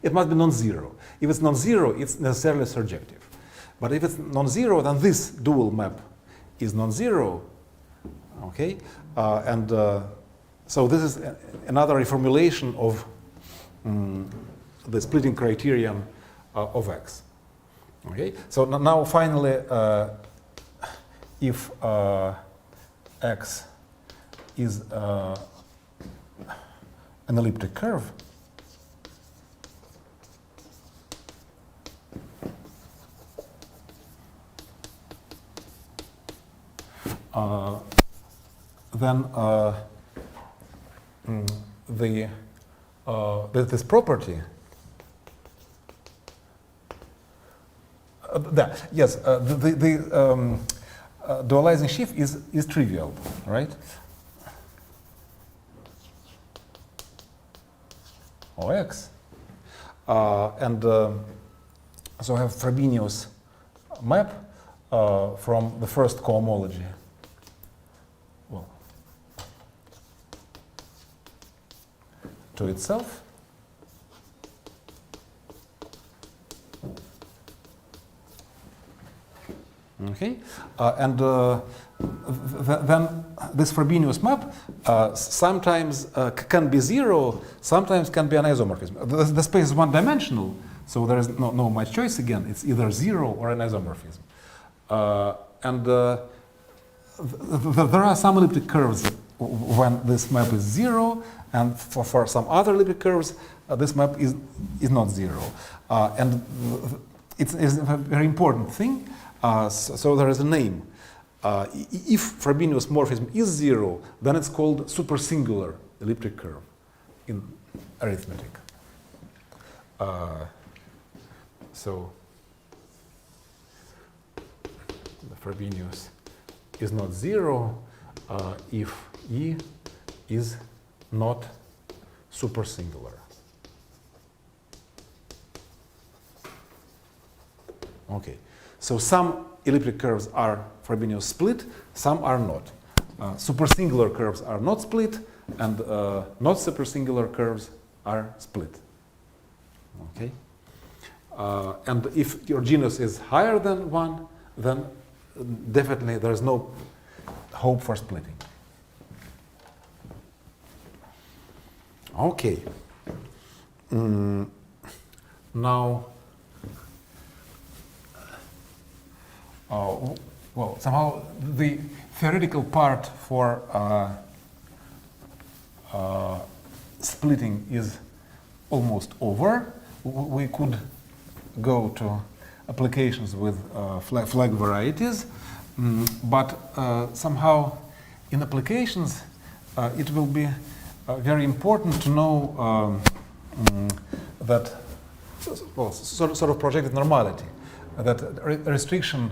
it must be non-zero. If it's non-zero, it's necessarily surjective. But if it's non-zero, then this dual map is non-zero. Okay, so this is another reformulation of the splitting criterion of X. Okay, so now finally, if X is an elliptic curve, then this property, yes, the dualizing sheaf is trivial, right? OX, and so I have Frobenius map from the first cohomology. Well, to itself. Okay, and then this Frobenius map sometimes can be zero, sometimes can be an isomorphism. The space is one-dimensional, so there is no much choice again. It's either zero or an isomorphism. And there are some elliptic curves when this map is zero, and for some other elliptic curves, this map is not zero. And it's a very important thing. So there is a name. If Frobenius morphism is zero, then it's called supersingular elliptic curve in arithmetic. So the Frobenius is not zero if E is not supersingular. Okay. So some elliptic curves are Frobenius split, some are not. Supersingular curves are not split, and not supersingular curves are split. Okay. And if your genus is higher than 1, then definitely there's no hope for splitting. Okay. Now, well, somehow the theoretical part for splitting is almost over. We could go to applications with flag varieties, but somehow in applications it will be very important to know that, well, sort of projected normality, that restriction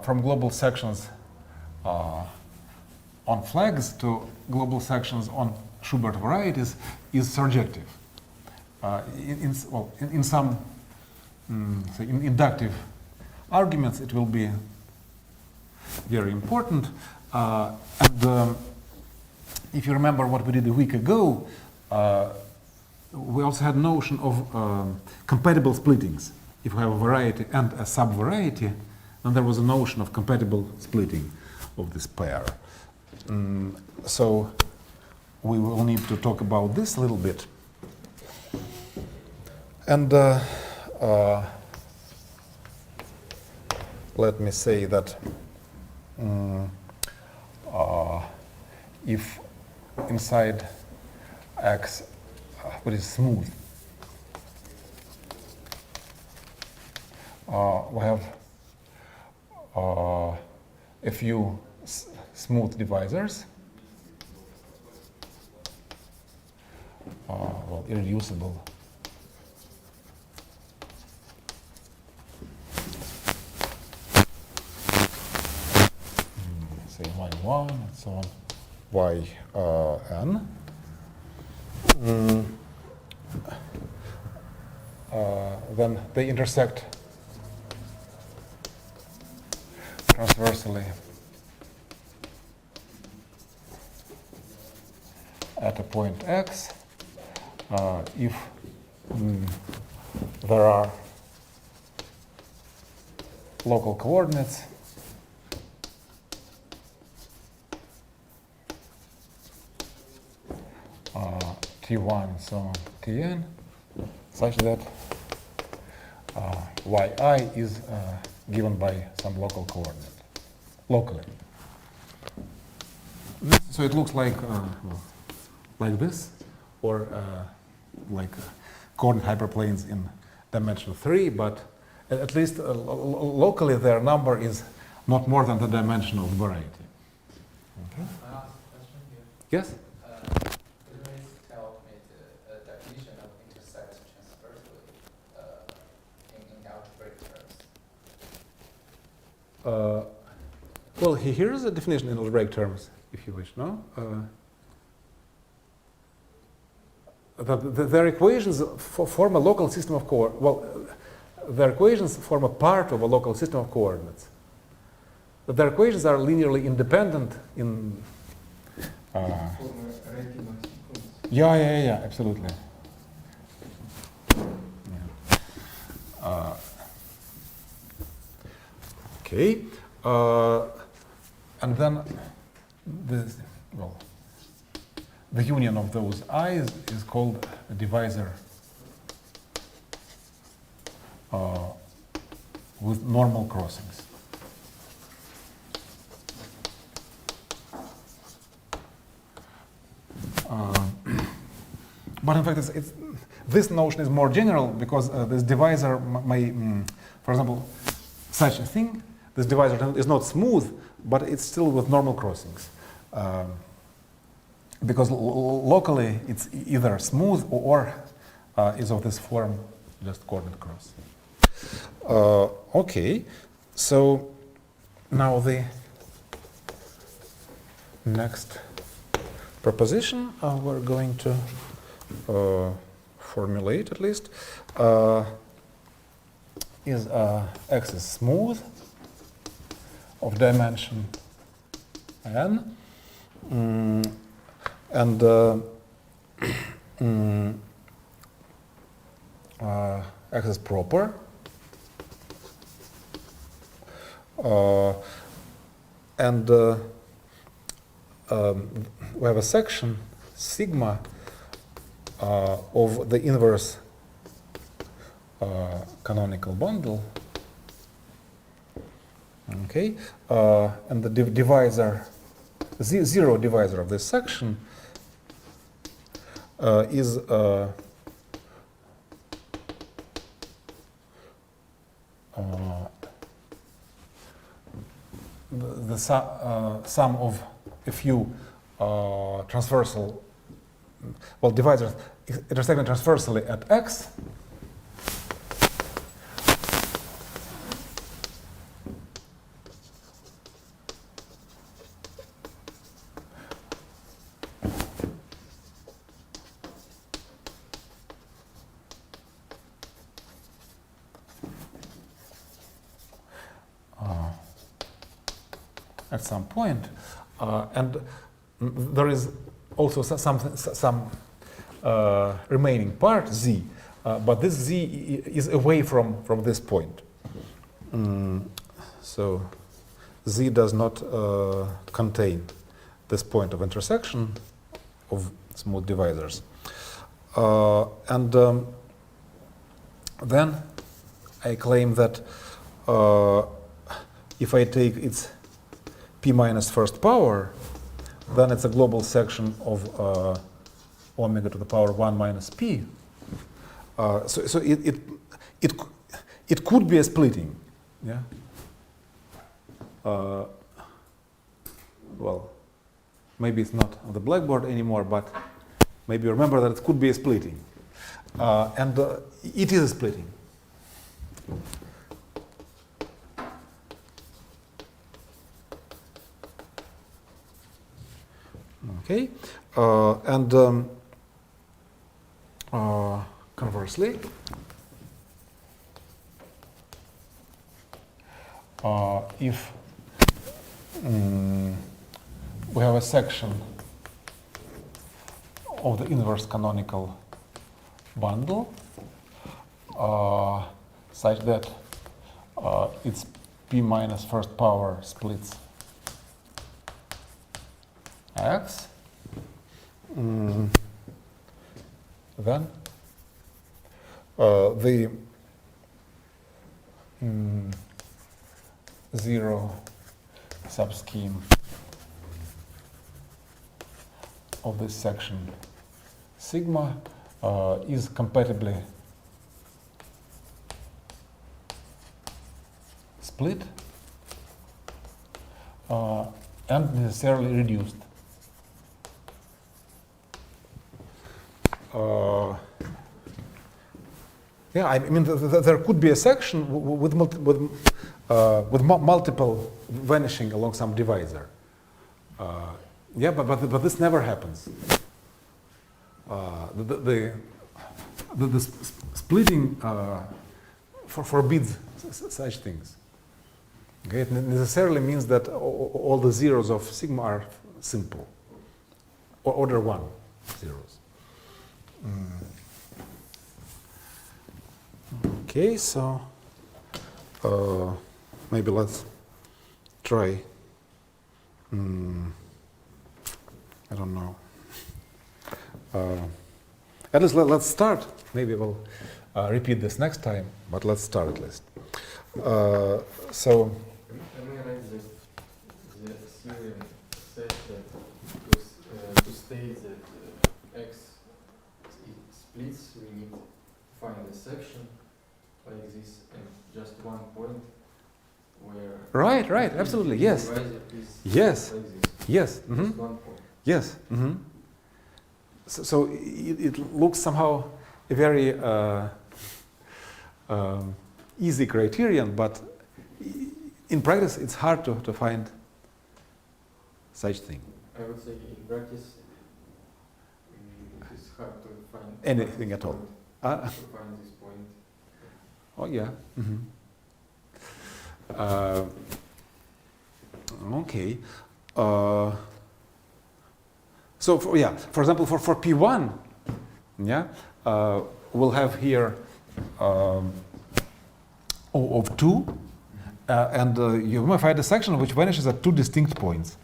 from global sections on flags to global sections on Schubert varieties is surjective. In some say in inductive arguments, it will be very important. And if you remember what we did a week ago, we also had notion of compatible splittings. If we have a variety and a subvariety, then there was a notion of compatible splitting of this pair. So we will need to talk about this a little bit. And let me say that if inside X what is smooth, we have a few smooth divisors, well, irreducible. Say y1 and so on, yn. Then they intersect transversally at a point x if there are local coordinates t1 so on tn such that yi is given by some local coordinate locally. So it looks like this, or like coordinate hyperplanes in dimension 3, but at least locally their number is not more than the dimensional variety. Okay. I ask a question here. Yes? Could you please tell me the definition of intersect transversely in algebraic terms? Well, here's a definition in algebraic terms, if you wish, no? Their equations form a local system of coordinates. Well, their equations form a part of a local system of coordinates. But their equations are linearly independent in... yeah, absolutely. Yeah. Okay. And then the union of those i's is called a divisor with normal crossings. But in fact, this notion is more general because this divisor may, for example, such a thing, this divisor is not smooth, but it's still with normal crossings. Because locally it's either smooth or is of this form, just coordinate cross. Okay, so now the next proposition we're going to formulate at least is x is smooth of dimension n, and x is proper, and we have a section sigma of the inverse canonical bundle. Okay, and the divisor, zero divisor of this section is the sum of a few transversal, well, divisors intersecting transversally at x, at some point, and there is also some remaining part z, but this z is away from this point. So z does not contain this point of intersection of smooth divisors. And then I claim that if I take its p minus first power, then it's a global section of omega to the power 1 minus p. So it could be a splitting. Yeah. Well, maybe it's not on the blackboard anymore, but maybe you remember that it could be a splitting, and it is a splitting. Okay, and conversely, if we have a section of the inverse canonical bundle such that its p minus first power splits x, then the zero subscheme of this section sigma is compatibly split and necessarily reduced. Yeah, I mean, there could be a section with multiple vanishing along some divisor. Yeah, but this never happens. The splitting forbids such things. Okay, it necessarily means that all the zeros of sigma are simple, or order 1 zeros. Okay, so maybe let's try. I don't know. At least let's start. Maybe we'll repeat this next time, but let's start at least. So. Am I right that the theorem says that to state that x splits, we need to find a section like this and just one point where. Right, absolutely, yes. Yes. Like this. Yes. Just one point. Yes. So it looks somehow a very easy criterion, but in practice it's hard to find such thing. I would say in practice it's hard to find anything at all. To find this point. Oh yeah. Okay. So for example, for P1, we'll have here O of 2, and you may find a section which vanishes at 2 distinct points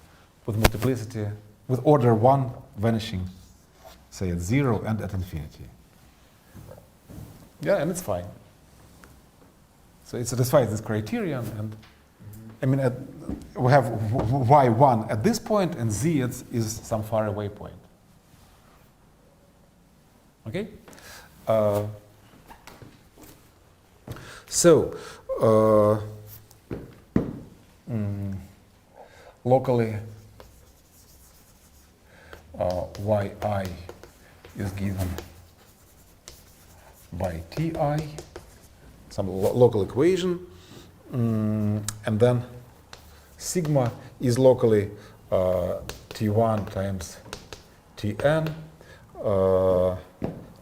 with multiplicity, with order 1 vanishing, say at 0 and at infinity. Yeah, and it's fine. So it satisfies this criterion, and I mean, we have y1 at this point, and z is some faraway point. Okay? Locally, yi is given by ti, some local equation, and then sigma is locally t1 times tn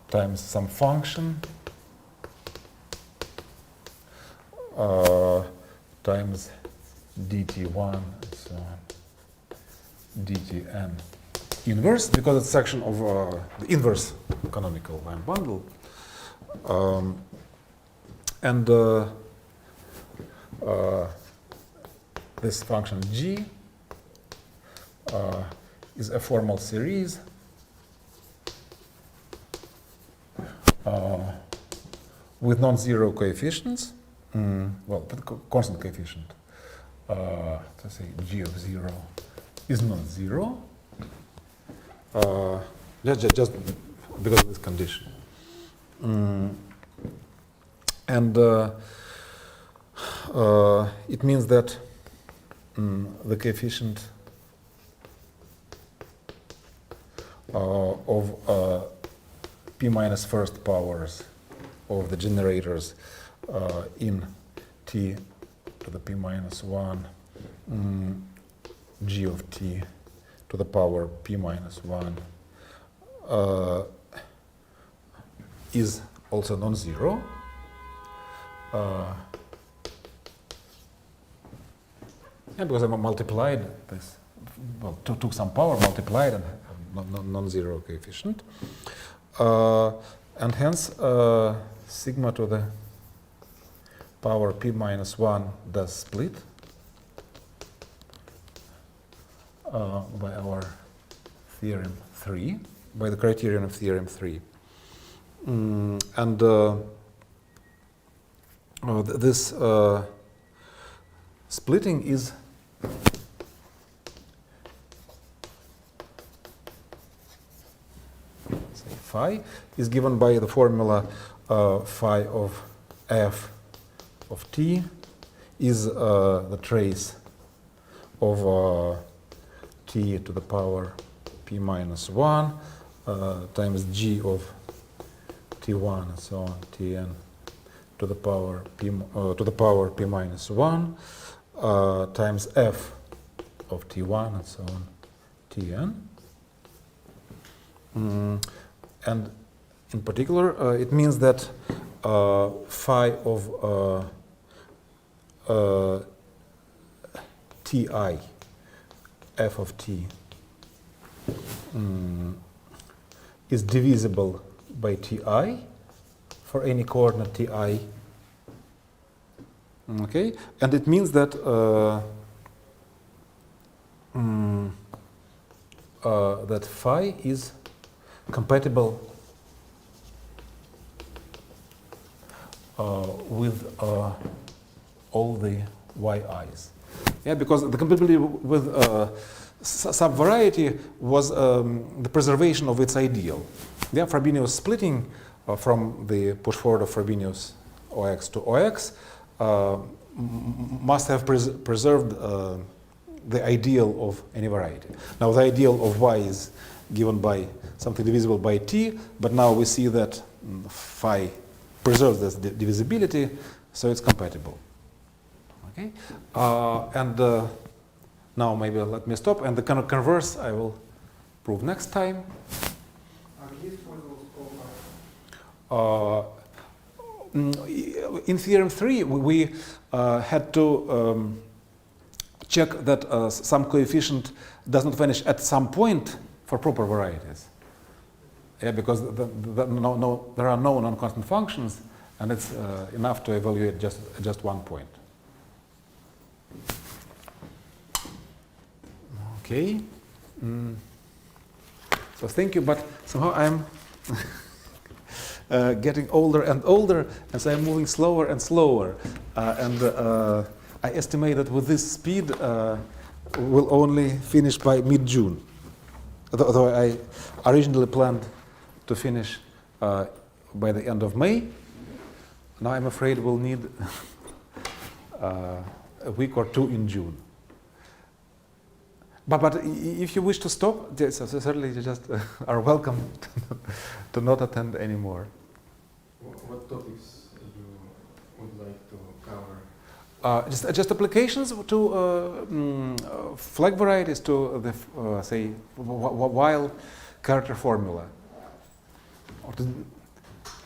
times some function times dt1 and so on, dtn inverse, because it's a section of the inverse canonical line bundle. And this function g is a formal series with non-zero coefficients, constant coefficient. Let's say g of 0 is not 0, just because of this condition. And it means that the coefficient of p minus first powers of the generators in t to the p minus 1 g of t to the power p minus 1 is also non-zero. Because I multiplied this, took some power, multiplied, and non-zero coefficient. And hence, sigma to the power p minus 1 does split by our theorem 3, by the criterion of theorem 3. This splitting is phi is given by the formula phi of f of t is the trace of t to the power p minus 1 times g of t1 and so on, tn to the power p minus 1 times f of t1 and so on, tn. And in particular, it means that phi of ti, f of t, is divisible by ti for any coordinate ti. Okay, and it means that that phi is compatible with all the yi's. Yeah, because the compatibility with subvariety was the preservation of its ideal. Yeah, Frobenius splitting from the push forward of Frobenius OX to OX must have preserved the ideal of any variety. Now, the ideal of y is given by something divisible by t, but now we see that phi preserves this divisibility, so it's compatible. Okay, now maybe let me stop, and the kind of converse I will prove next time. In theorem 3, we had to check that some coefficient does not vanish at some point for proper varieties. Yeah, because there are no non-constant functions, and it's enough to evaluate just one point. Okay. So thank you, but somehow I'm getting older and older, and so I'm moving slower and slower. I estimate that with this speed, we'll only finish by mid-June. Although I originally planned to finish by the end of May. Now I'm afraid we'll need a week or two in June. But if you wish to stop, certainly you just are welcome to not attend anymore. What topics you would like to cover? Just applications to flag varieties to the say while character formula.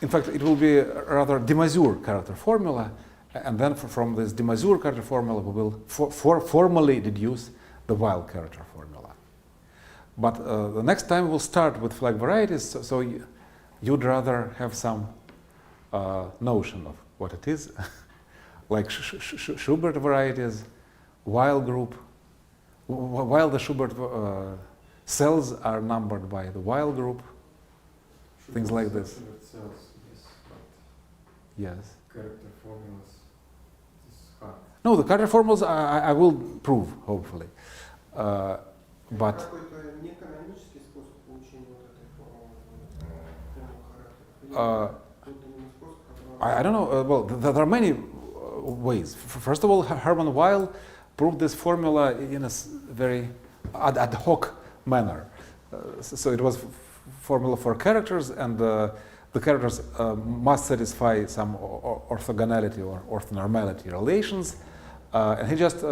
In fact, it will be rather de Mazur character formula, and then from this de Mazur character formula we will formally deduce the while character formula. But the next time we'll start with flag varieties, so you'd rather have some notion of what it is. Like Schubert varieties, while group, while the Schubert cells are numbered by the while group, things like this. Schubert cells, yes, but yes. character formulas is hard. No, the character formulas I will prove, hopefully. But I don't know. Well, there are many ways. First of all, Hermann Weyl proved this formula in a very ad hoc manner. So it was formula for characters, and the characters must satisfy some orthogonality or orthonormality relations. And he just,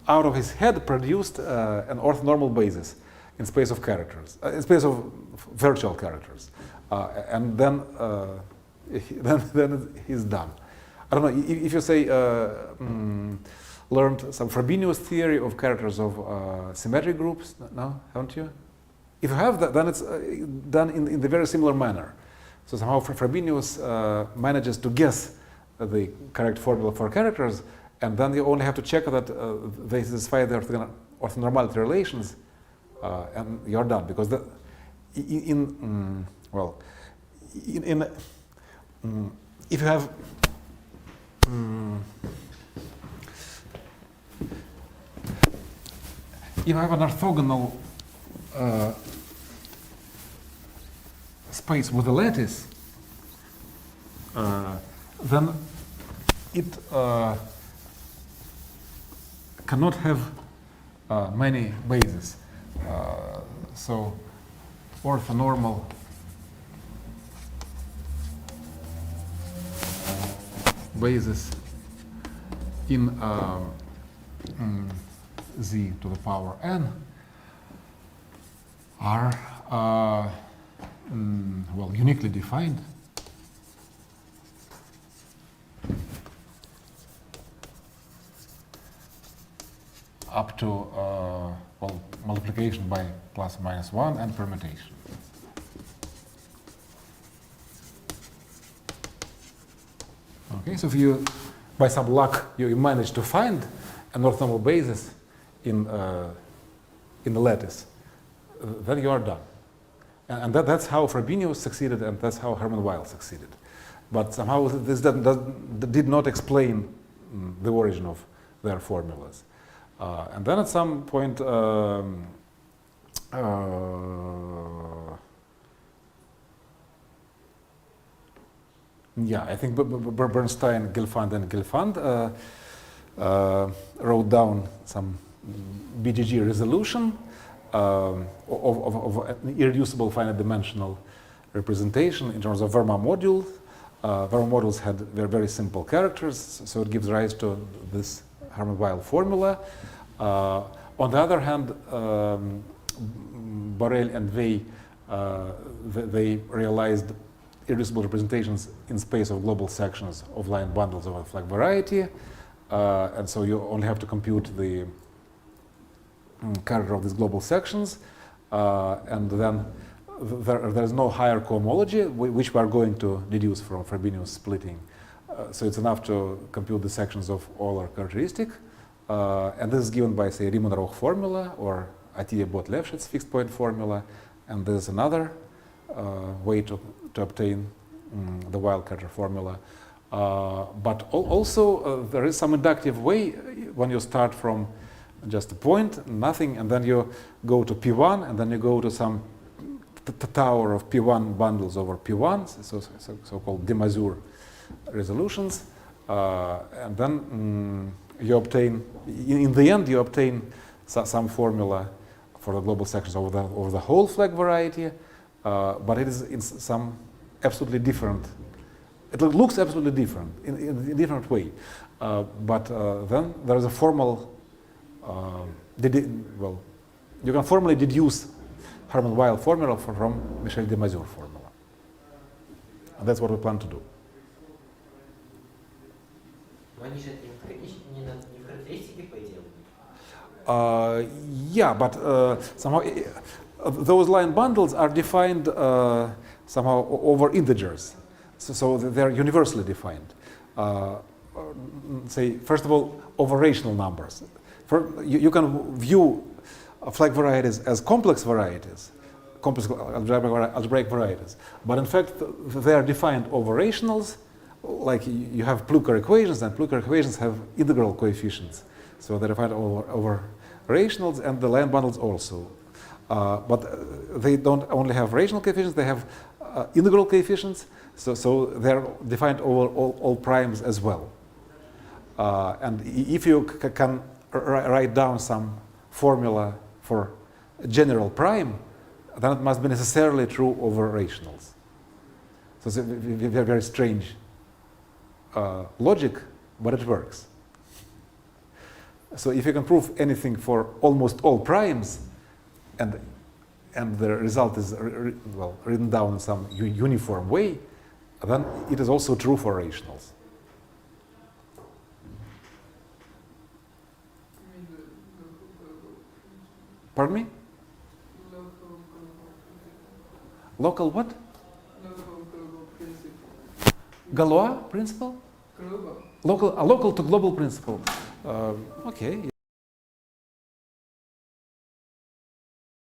out of his head, produced an orthonormal basis in space of characters, in space of virtual characters. And then he's done. I don't know, if you say learned some Frobenius theory of characters of symmetric groups? No, haven't you? If you have that, then it's done in the very similar manner. So somehow Frobenius manages to guess the correct formula for characters, and then you only have to check that they satisfy the orthonormality relations, and you're done. Because if you have an orthogonal space with a lattice, then it cannot have many bases. So orthonormal bases in z to the power n are well, uniquely defined. Up to well, multiplication by plus or minus 1 and permutation. Okay, so if you, by some luck, you manage to find an orthonormal basis in the lattice, then you are done. And that's how Frobenius succeeded, and that's how Hermann Weyl succeeded. But somehow this did not explain the origin of their formulas. And then at some point, yeah, I think Bernstein, Gelfand, and Gelfand wrote down some BGG resolution of an irreducible finite dimensional representation in terms of Verma modules. Verma modules were very simple characters, so it gives rise to this Hermann Weyl formula. On the other hand, Borel and Wey, they realized irreducible representations in space of global sections of line bundles of a flag variety, and so you only have to compute the character of these global sections, and then there's no higher cohomology, which we are going to deduce from Frobenius splitting. So it's enough to compute the sections of Euler characteristic, and this is given by, say, Riemann-Roch formula or Atiyah-Bott-Lefschetz fixed point formula, and there's another way to obtain the Weyl-Carter formula. But also there is some inductive way when you start from just a point, nothing, and then you go to P1, and then you go to some tower of P1 bundles over P1, so-called de Mazur resolutions, and then you obtain, in the end, you obtain some formula for the global sections over the whole flag variety, but it is in some absolutely different. It looks absolutely different in a different way, but then there is a formal. Well, you can formally deduce Hermann Weyl formula from Michel de Mazur formula, and that's what we plan to do. Они же не в характеристике, по идее. Yeah, but somehow those line bundles are defined somehow over integers, so they're universally defined. Say, first of all, over rational numbers. You can view flag varieties as complex varieties, complex algebraic varieties, but in fact they are defined over rationals. Like you have Plücker equations, and Plücker equations have integral coefficients, so they're defined over rationals, and the line bundles also. But they don't only have rational coefficients; they have integral coefficients, so they're defined over all primes as well. And if you can write down some formula for a general prime, then it must be necessarily true over rationals. So it's a very strange logic, but it works. So if you can prove anything for almost all primes, and the result is written down in some uniform way, then it is also true for rationals. Pardon me? Local what? Galois principle? Local to global principle. Okay.